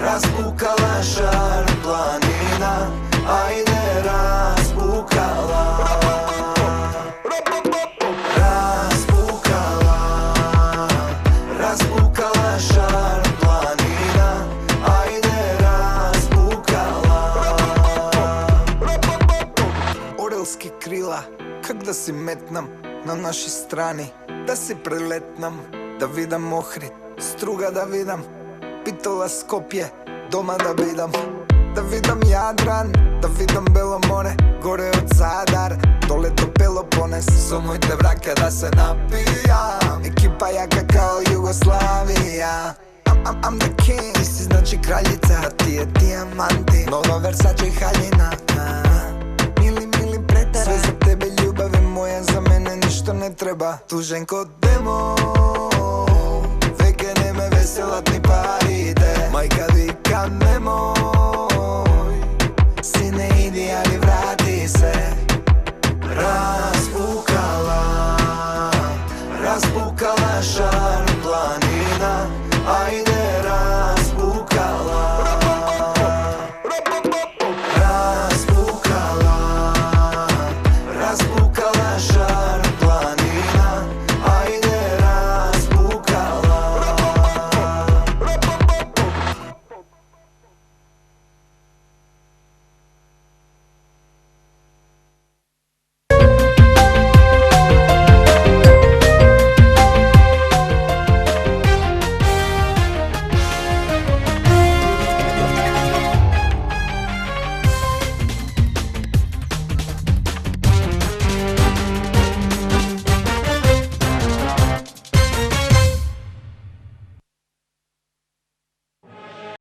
Распукала шар планина, ајде распукала. Распукала шар планина, ајде распукала. Орелски крила, как да си метнам на наши страни, да си прелетнам, да видам Охрид, Струга да видам, Битола, Скопје, дома да видам. Да видам Јадран, да видам Бело море, горе од Задар, доле до Пелопонес. Со моите враке да се напијам, екипа јака као Југославија. I'm the king, ти си значи краљица, а ти е дијаманти. Нова Версаче и хаљина, мили претера. Све за тебе љубави моја, за мене ништо не треба. Тужен ко демо, веќе не ме веселат ни парите. Мајка вика немој,